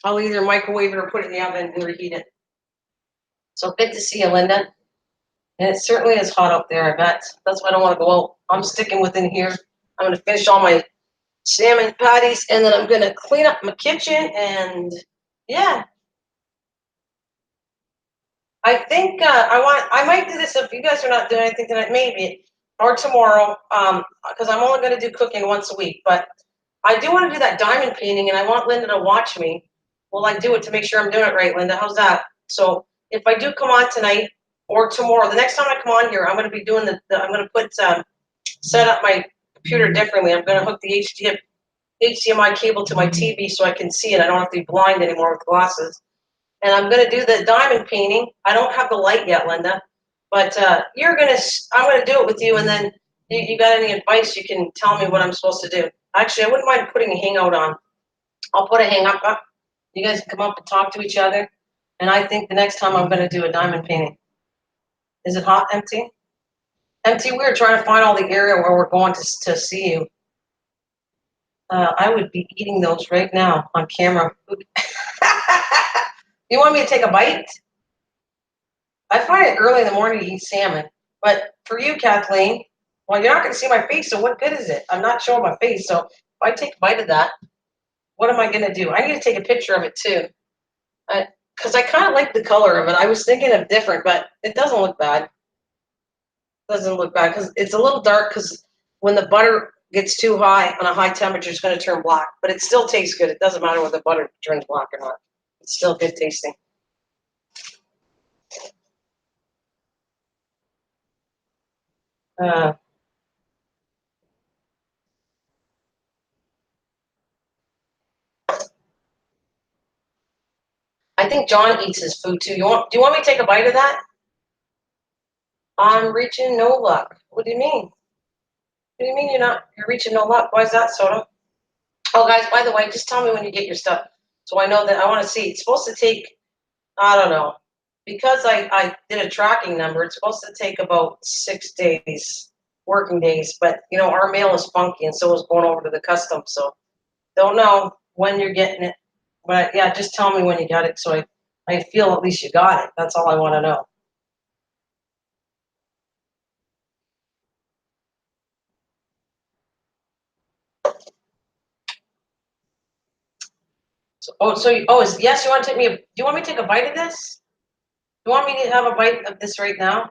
I'll either microwave it or put it in the oven and reheat it. So good to see you, Linda. And it certainly is hot out there, I bet. That's why I don't want to go out. I'm sticking within here. I'm going to finish all my salmon patties, and then I'm going to clean up my kitchen, and yeah. I think I might do this if you guys are not doing anything tonight, maybe, or tomorrow, because I'm only going to do cooking once a week. But I do want to do that diamond painting, and I want Linda to watch me while I do it to make sure I'm doing it right, Linda. How's that? So if I do come on tonight or tomorrow, the next time I come on here, I'm going to be doing I'm going to put set up my computer differently. I'm going to hook the HDMI cable to my TV so I can see it. I don't have to be blind anymore with glasses. And I'm going to do the diamond painting. I don't have the light yet, Linda, but I'm going to do it with you, and then you got any advice, you can tell me what I'm supposed to do. Actually, I wouldn't mind putting a hangout on. I'll put a hangout up. You guys can come up and talk to each other. And I think the next time I'm going to do a diamond painting. Is it hot, empty? Empty, we were trying to find all the area where we're going to see you. I would be eating those right now on camera. You want me to take a bite? I find it early in the morning to eat salmon. But for you, Kathleen, well, you're not going to see my face, so what good is it? I'm not showing my face. So if I take a bite of that, what am I going to do? I need to take a picture of it too. Because I kind of like the color of it. I was thinking of different, but it doesn't look bad. It doesn't look bad because it's a little dark because when the butter gets too high on a high temperature, it's going to turn black. But it still tastes good. It doesn't matter whether the butter turns black or not. It's still good tasting. Uh, I think John eats his food too. Do you want me to take a bite of that? I'm reaching no luck. What do you mean? What do you mean you're reaching no luck? Why is that, Soda? Oh, guys, by the way, just tell me when you get your stuff so I know that I want to see. It's supposed to take, I don't know, because I did a tracking number, it's supposed to take about 6 days, working days. But, our mail is funky, and so is going over to the customs. So don't know when you're getting it. But, yeah, just tell me when you got it so I feel at least you got it. That's all I want to know. Yes, you want to take do you want me to take a bite of this? Do you want me to have a bite of this right now?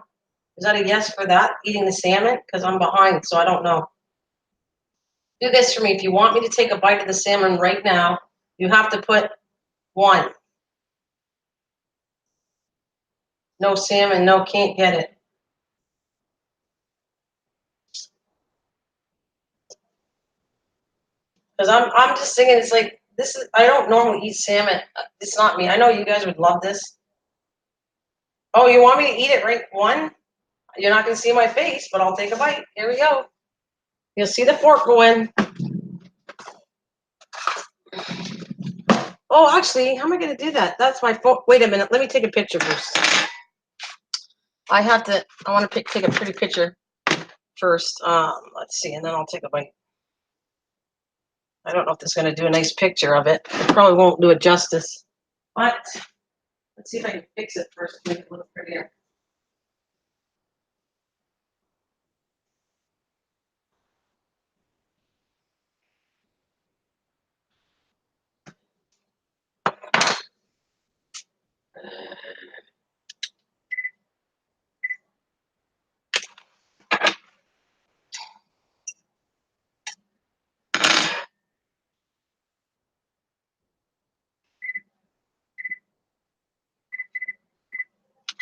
Is that a yes for that? Eating the salmon? Because I'm behind, so I don't know. Do this for me. If you want me to take a bite of the salmon right now, you have to put one. No salmon, no, can't get it. Because I'm just thinking, it's like, this is, I don't normally eat salmon. It's not me. I know you guys would love this. Oh, you want me to eat it right one? You're not going to see my face, but I'll take a bite. Here we go. You'll see the fork go in. Oh, actually, how am I going to do that? That's my phone. Wait a minute. Let me take a picture first. I want to take a pretty picture first. Let's see, and then I'll take a bite. I don't know if this is going to do a nice picture of it. It probably won't do it justice. But let's see if I can fix it first to make it look prettier.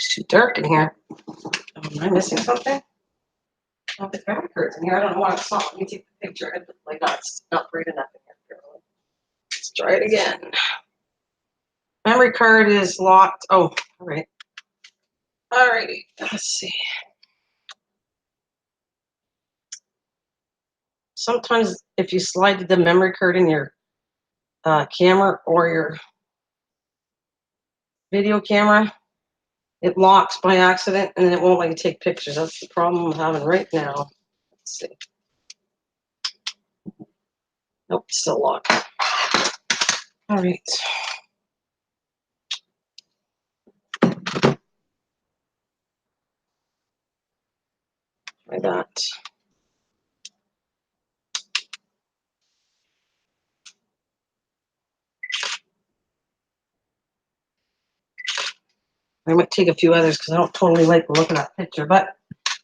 It's too dark in here. Oh, am I missing something? Oh, the memory card's in here. I don't know why it's not. Let me take the picture. Like, no, it's not bright enough in here. Let's try it again. Memory card is locked. Oh, all right. All righty. Let's see. Sometimes if you slide the memory card in your camera or your video camera, it locks by accident and then it won't let you take pictures. That's the problem I'm having right now. Let's see. Nope, still locked. All right. Try that. I might take a few others because I don't totally like the look of that picture, but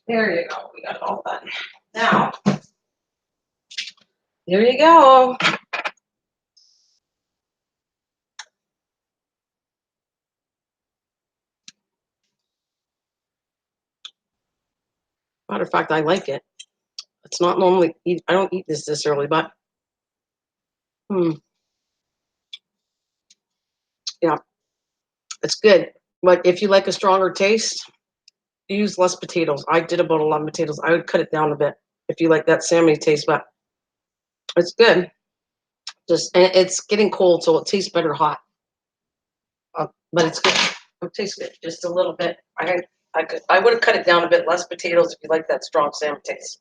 there you go. We got it all done. Now, there you go. Matter of fact, I like it. It's not normally, I don't eat this early, but yeah, it's good. But if you like a stronger taste, use less potatoes. I did about 11 potatoes. I would cut it down a bit if you like that salmon taste, but it's good. Just, and it's getting cold, so it tastes better hot. But it's good. It tastes good, just a little bit. I would have cut it down a bit, less potatoes if you like that strong salmon taste.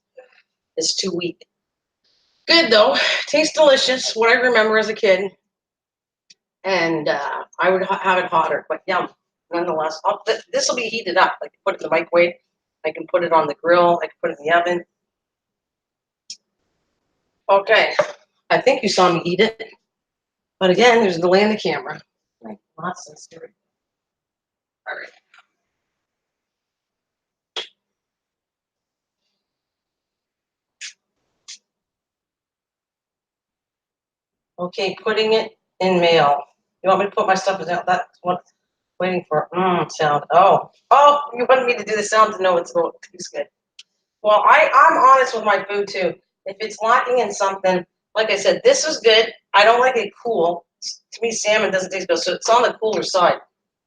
It's too weak. Good though, tastes delicious. What I remember as a kid, and I would have it hotter, but yum. Nonetheless, this will be heated up. I can put it in the microwave. I can put it on the grill. I can put it in the oven. Okay, I think you saw me eat it, but again, there's a delay in the camera. Nonsense, dude. All right. Okay, putting it in mail. You want me to put my stuff in there? That's what I'm waiting for. Sound. Oh, you wanted me to do the sound to know it's good. Well, I'm honest with my food too. If it's lacking in something, like I said, this was good. I don't like it cool. To me, salmon doesn't taste good, so it's on the cooler side.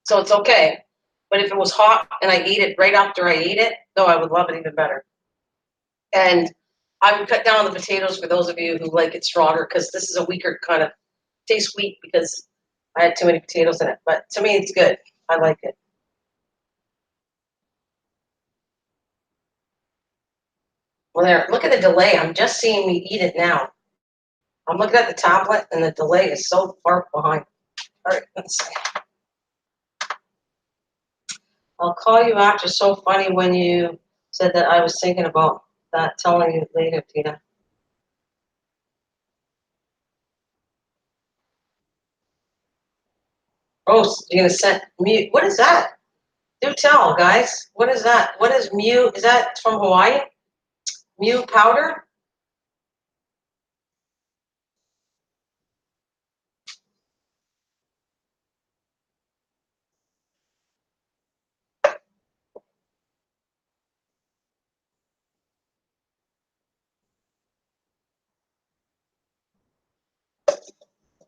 So it's okay. But if it was hot and I eat it right after I eat it, no, I would love it even better. And I would cut down on the potatoes for those of you who like it stronger, because this is a weaker kind of tastes weak because I had too many potatoes in it. But to me, it's good. I like it. Well, there. Look at the delay. I'm just seeing me eat it now. I'm looking at the tablet, and the delay is so far behind. All right, let's see. I'll call you after. So funny when you said that. I was thinking about that. Telling you later, Tina. Oh, you're gonna send mute. What is that? Do tell, guys. What is that? What is mute? Is that from Hawaii? Mute powder?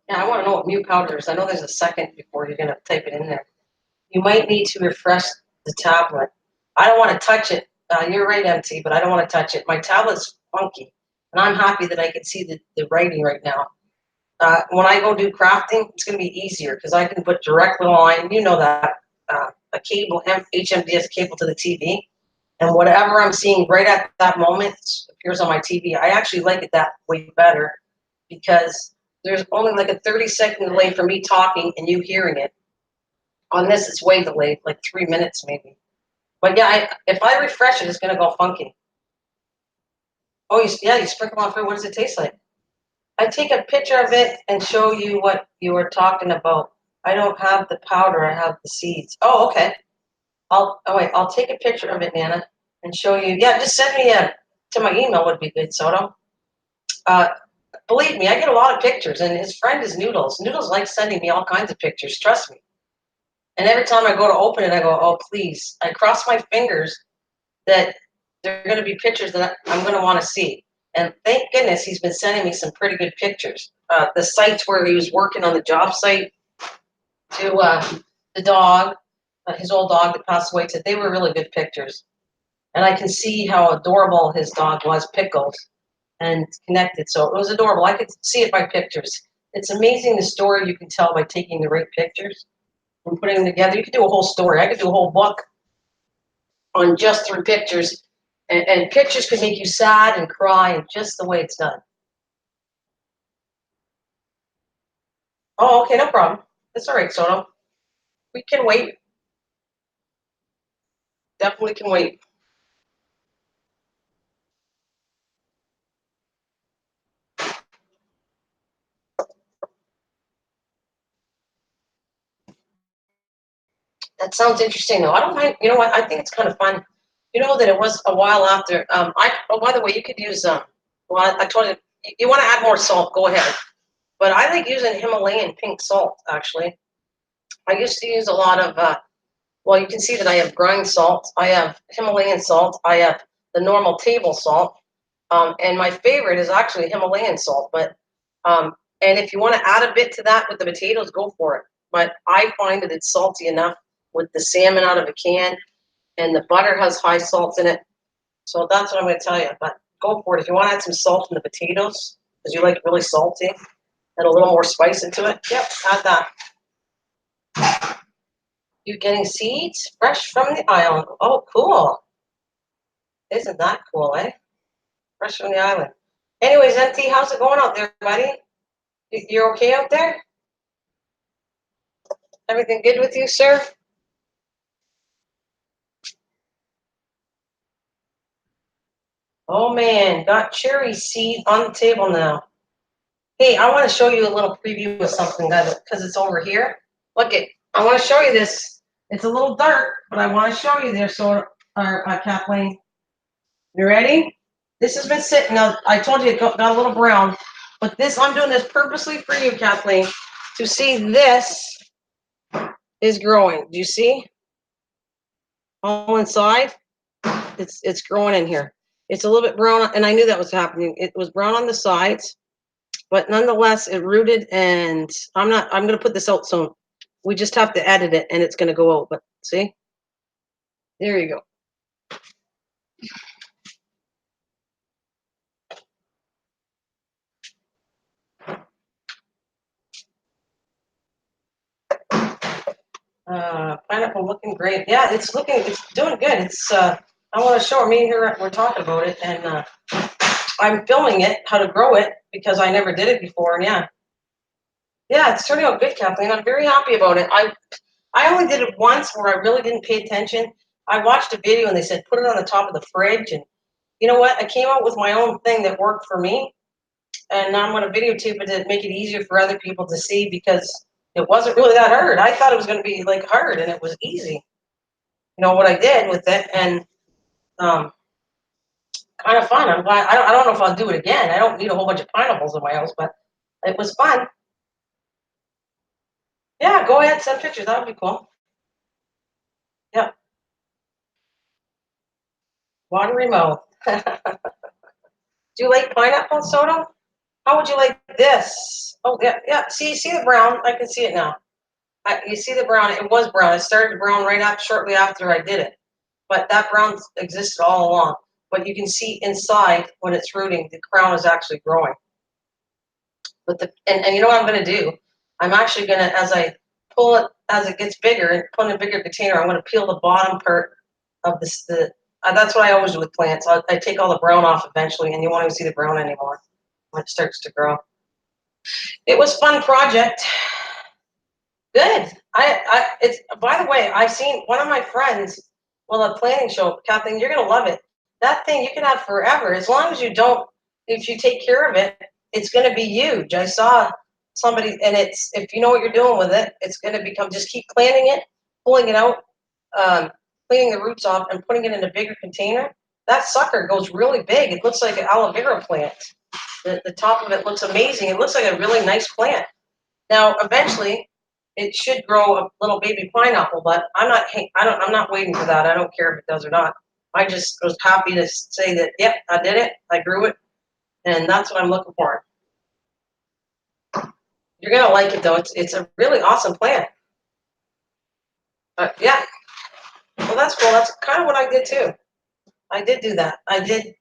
Yeah, I want to know what mute powder is. I know there's a second before you're gonna type it in there. You might need to refresh the tablet. I don't want to touch it. You're right, MT, but I don't want to touch it. My tablet's funky, and I'm happy that I can see the writing right now. When I go do crafting, it's going to be easier because I can put direct line, you know that, a cable, HMDS cable to the TV, and whatever I'm seeing right at that moment appears on my TV. I actually like it that way better because there's only like a 30-second delay for me talking and you hearing it. On this, it's way delayed, like 3 minutes maybe. But yeah, if I refresh it, it's gonna go funky. Oh, yeah, you sprinkle on fruit. What does it taste like? I take a picture of it and show you what you were talking about. I don't have the powder. I have the seeds. Oh, okay. I'll take a picture of it, Nana, and show you. Yeah, just send me to my email would be good, Soto. Uh, Believe me, I get a lot of pictures, and his friend is Noodles. Noodles likes sending me all kinds of pictures. Trust me. And every time I go to open it, I go, oh, please. I cross my fingers that there are going to be pictures that I'm going to want to see. And thank goodness he's been sending me some pretty good pictures. The sites where he was working on the job site to the dog, his old dog that passed away, they were really good pictures. And I can see how adorable his dog was, Pickles, and connected. So it was adorable. I could see it by pictures. It's amazing the story you can tell by taking the right pictures. and putting them together. You could do a whole story. I could do a whole book on just through pictures, and pictures can make you sad and cry, and just the way it's done. Oh, okay, no problem. That's all right, Soto. We can wait. Definitely can wait. That sounds interesting, though. I don't mind. You know what? I think it's kind of fun. You know that it was a while after. Oh, by the way, you could use. Well, I told you, you want to add more salt. Go ahead. But I like using Himalayan pink salt. Actually, I used to use a lot of. Well, you can see that I have grind salt. I have Himalayan salt. I have the normal table salt. And my favorite is actually Himalayan salt. But and if you want to add a bit to that with the potatoes, go for it. But I find that it's salty enough with the salmon out of a can, and the butter has high salt in it. So that's what I'm going to tell you. But go for it. If you want to add some salt in the potatoes, because you like it really salty and a little more spice into it, yep, add that. You're getting seeds fresh from the island. Oh, cool. Isn't that cool, eh? Fresh from the island. Anyways, NT, how's it going out there, buddy? You're okay out there? Everything good with you, sir? Oh man, got cherry seed on the table now. Hey, I want to show you a little preview of something, guys, because it's over here. Look it. I want to show you this. It's a little dark, but I want to show you this. So, Kathleen, you ready? This has been sitting. Now, I told you it got a little brown, but this I'm doing this purposely for you, Kathleen, to see this is growing. Do you see? All inside, it's growing in here. It's a little bit brown, and I knew that was happening. It was brown on the sides, but nonetheless, it rooted, and I'm going to put this out soon. We just have to edit it, and it's going to go out. But see, there you go. Pineapple looking great. Yeah, it's doing good. I want to show me here. We're talking about it, and I'm filming it, how to grow it, because I never did it before. And yeah, it's turning out good, Kathleen. I'm very happy about it. I only did it once where I really didn't pay attention. I watched a video and they said put it on the top of the fridge, and you know what? I came out with my own thing that worked for me, and now I'm going to videotape it to make it easier for other people to see, because it wasn't really that hard. I thought it was going to be like hard, and it was easy. You know what I did with it, and um, kind of fun. I'm glad. I don't know if I'll do it again. I don't need a whole bunch of pineapples in my house, but it was fun. Yeah, go ahead, send pictures. That would be cool. Yeah, watery mouth. Do you like pineapple soda? How would you like this? Oh yeah, yeah. See the brown? I can see it now. You see the brown? It was brown. It started brown right up shortly after I did it, but that brown existed all along. But you can see inside when it's rooting, the crown is actually growing. But and you know what I'm going to do? I'm actually going to, as I pull it, as it gets bigger and put in a bigger container, I'm going to peel the bottom part of this. That's what I always do with plants. I take all the brown off eventually, and you won't even see the brown anymore when it starts to grow. It was a fun project. Good. It's, by the way, I've seen one of my friends, well, a planning show, Kathleen, you're gonna love it. That thing you can have forever, as long as you don't, if you take care of it, it's gonna be huge. I saw somebody, and it's, if you know what you're doing with it, it's gonna become, just keep planting it, pulling it out, um, cleaning the roots off, and putting it in a bigger container. That sucker goes really big. It looks like an aloe vera plant. The top of it looks amazing. It looks like a really nice plant. Now, eventually, it should grow a little baby pineapple, but I'm not waiting for that. I don't care if it does or not. I just was happy to say that, yep, I did it. I grew it, and that's what I'm looking for. You're gonna like it though. It's a really awesome plant. Yeah, well, that's cool. That's kind of what I did too. I did do that.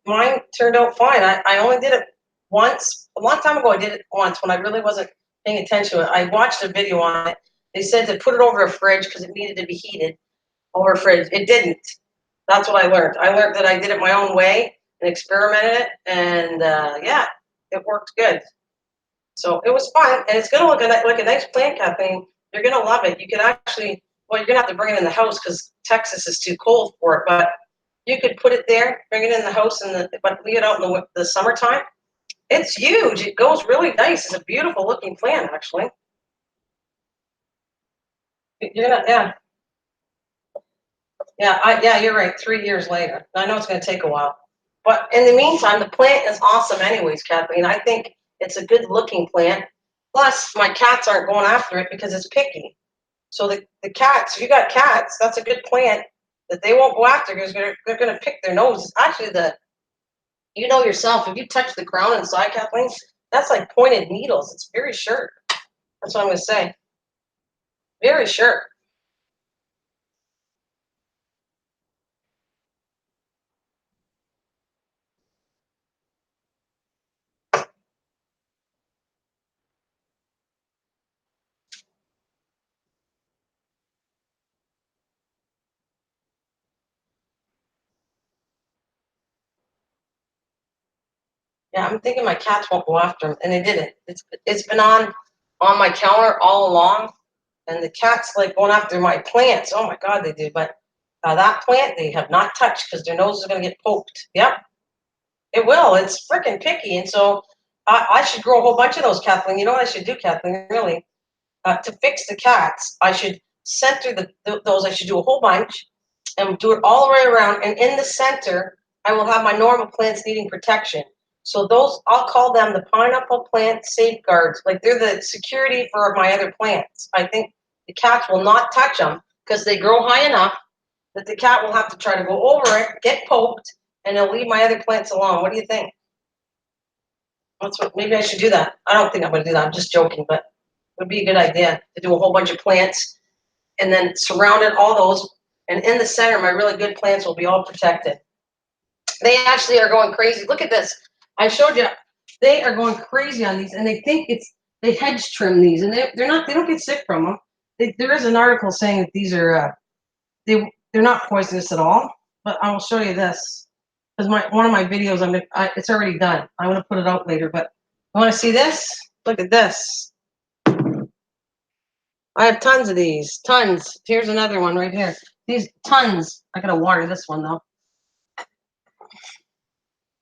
Mine turned out fine. I only did it once. A long time ago, I did it once when I really wasn't paying attention to it. I watched a video on it, They said to put it over a fridge because it needed to be heated over a fridge. It didn't. That's what I learned. I learned that I did it my own way and experimented it, and yeah, it worked good. So it was fun, and it's gonna look like a nice plant, Kathleen. You're gonna love it. You could actually, well, you're gonna have to bring it in the house because Texas is too cold for it. But you could put it there, bring it in the house, but leave it out in the summertime. It's huge. It goes really nice. It's a beautiful looking plant, actually. You're gonna, yeah, yeah, you're right. 3 years later, I know it's gonna take a while, but in the meantime, the plant is awesome, anyways, Kathleen. I think it's a good looking plant. Plus, my cats aren't going after it because it's picky. So the cats, if you got cats, that's a good plant that they won't go after because they're gonna pick their nose. Actually, you know yourself, if you touch the crown inside, Kathleen, that's like pointed needles. It's very sharp. That's what I'm gonna say. Very sharp. Yeah, I'm thinking my cats won't go after them, and they didn't. It's been on my counter all along, and the cats like going after my plants. Oh my God, they do. But that plant they have not touched because their nose is gonna get poked. Yep, it will. It's freaking picky, and so I should grow a whole bunch of those, Kathleen. You know what I should do, Kathleen? Really, to fix the cats, I should center those. I should do a whole bunch and do it all the way around. And in the center, I will have my normal plants needing protection. So those, I'll call them the pineapple plant safeguards. Like they're the security for my other plants. I think the cats will not touch them because they grow high enough that the cat will have to try to go over it, get poked, and they'll leave my other plants alone. What do you think? That's what, maybe I should do that. I don't think I'm going to do that. I'm just joking, but it would be a good idea to do a whole bunch of plants and then surrounded all those. And in the center, my really good plants will be all protected. They actually are going crazy. Look at this. I showed you. They are going crazy on these, and they think they hedge trim these, and they're not. They don't get sick from them. There is an article saying that these are they're not poisonous at all. But I will show you this because one of my videos it's already done. I'm going to put it out later. But you want to see this? Look at this. I have tons of these. Tons. Here's another one right here. These tons. I gotta water this one though.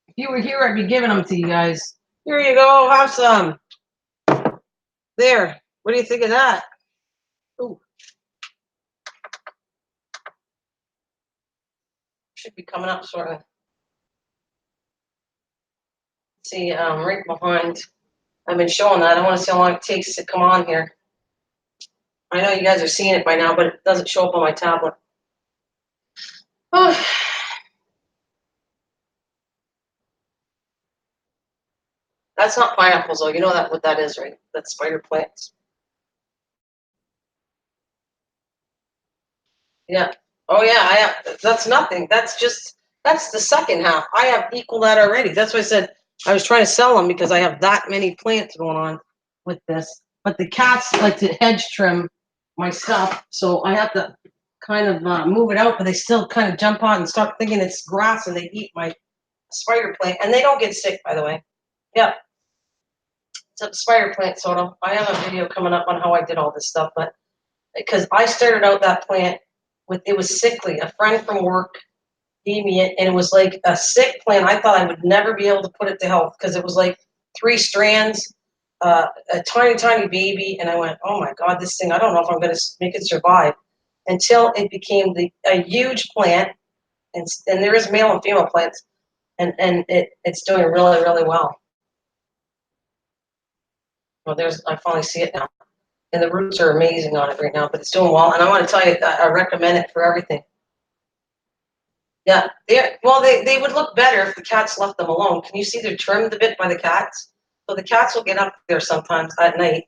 If you were here, I'd be giving them to you guys. Here you go. Have some. There. What do you think of that? Ooh. Should be coming up sort of. See, right behind. I've been showing that. I want to see how long it takes to come on here. I know you guys are seeing it by now, but it doesn't show up on my tablet. Oh. That's not pineapples, though. You know what that is, right? That's spider plants. Yeah. Oh, yeah. I have. That's nothing. That's the second half. I have equal that already. That's why I said I was trying to sell them because I have that many plants going on with this. But the cats like to hedge trim my stuff, so I have to kind of move it out. But they still kind of jump on and start thinking it's grass, and they eat my spider plant, and they don't get sick, by the way. Yep. It's a spider plant soda. I have a video coming up on how I did all this stuff, but because I started out that plant with it was sickly. A friend from work gave me it, and it was like a sick plant. I thought I would never be able to put it to health because it was like 3 strands, a tiny, tiny baby, and I went, oh my God, this thing, I don't know if I'm going to make it survive until it became a huge plant, and there is male and female plants, and it's doing really, really well. Well, I finally see it now. And the roots are amazing on it right now, but it's doing well. And I want to tell you that I recommend it for everything. Yeah, they would look better if the cats left them alone. Can you see they're trimmed a bit by the cats? So the cats will get up there sometimes at night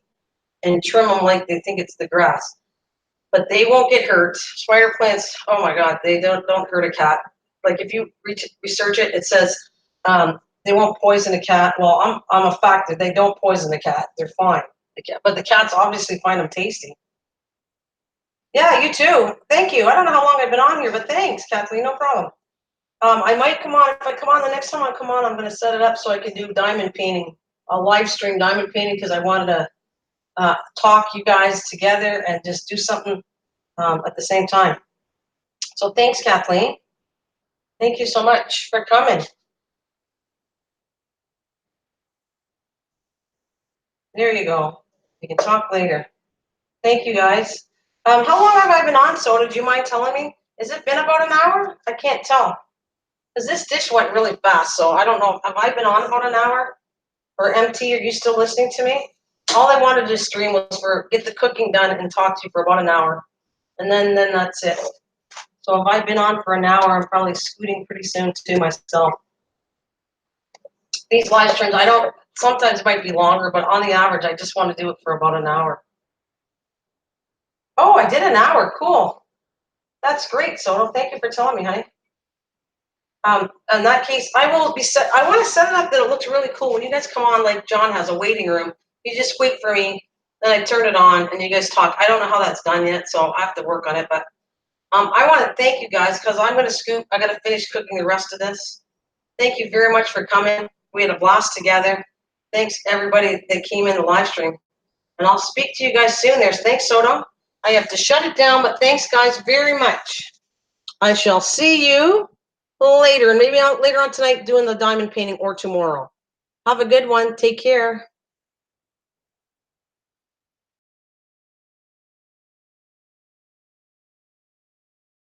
and trim them like they think it's the grass. But they won't get hurt. Spider plants, oh my God, they don't hurt a cat. Like if you research it, it says they won't poison a cat. Well, I'm a factor. They don't poison the cat. They're fine. But the cats obviously find them tasty. Yeah, you too. Thank you. I don't know how long I've been on here, but thanks, Kathleen. No problem. I might come on. If I come on the next time I come on, I'm going to set it up so I can do diamond painting, a live stream diamond painting, because I wanted to talk you guys together and just do something at the same time. So thanks, Kathleen. Thank you so much for coming. There you go. We can talk later. Thank you, guys. How long have I been on, Soda? Do you mind telling me? Has it been about an hour? I can't tell. Because this dish went really fast, so I don't know. Have I been on about an hour? Or MT, are you still listening to me? All I wanted to stream was for get the cooking done and talk to you for about an hour. And then that's it. So if I've been on for an hour, I'm probably scooting pretty soon too myself. These live streams, I don't, sometimes it might be longer, but on the average, I just want to do it for about an hour. Oh, I did an hour. Cool. That's great, Soto. Thank you for telling me, honey. In that case, I will be set. I want to set it up that it looks really cool. When you guys come on, like John has a waiting room, you just wait for me, then I turn it on, and you guys talk. I don't know how that's done yet, so I have to work on it. But I want to thank you guys because I'm going to scoop. I got to finish cooking the rest of this. Thank you very much for coming. We had a blast together. Thanks everybody that came in the live stream, and I'll speak to you guys soon. Thanks, Soto. I have to shut it down, but thanks, guys, very much. I shall see you later, and maybe later on tonight doing the diamond painting or tomorrow. Have a good one. Take care.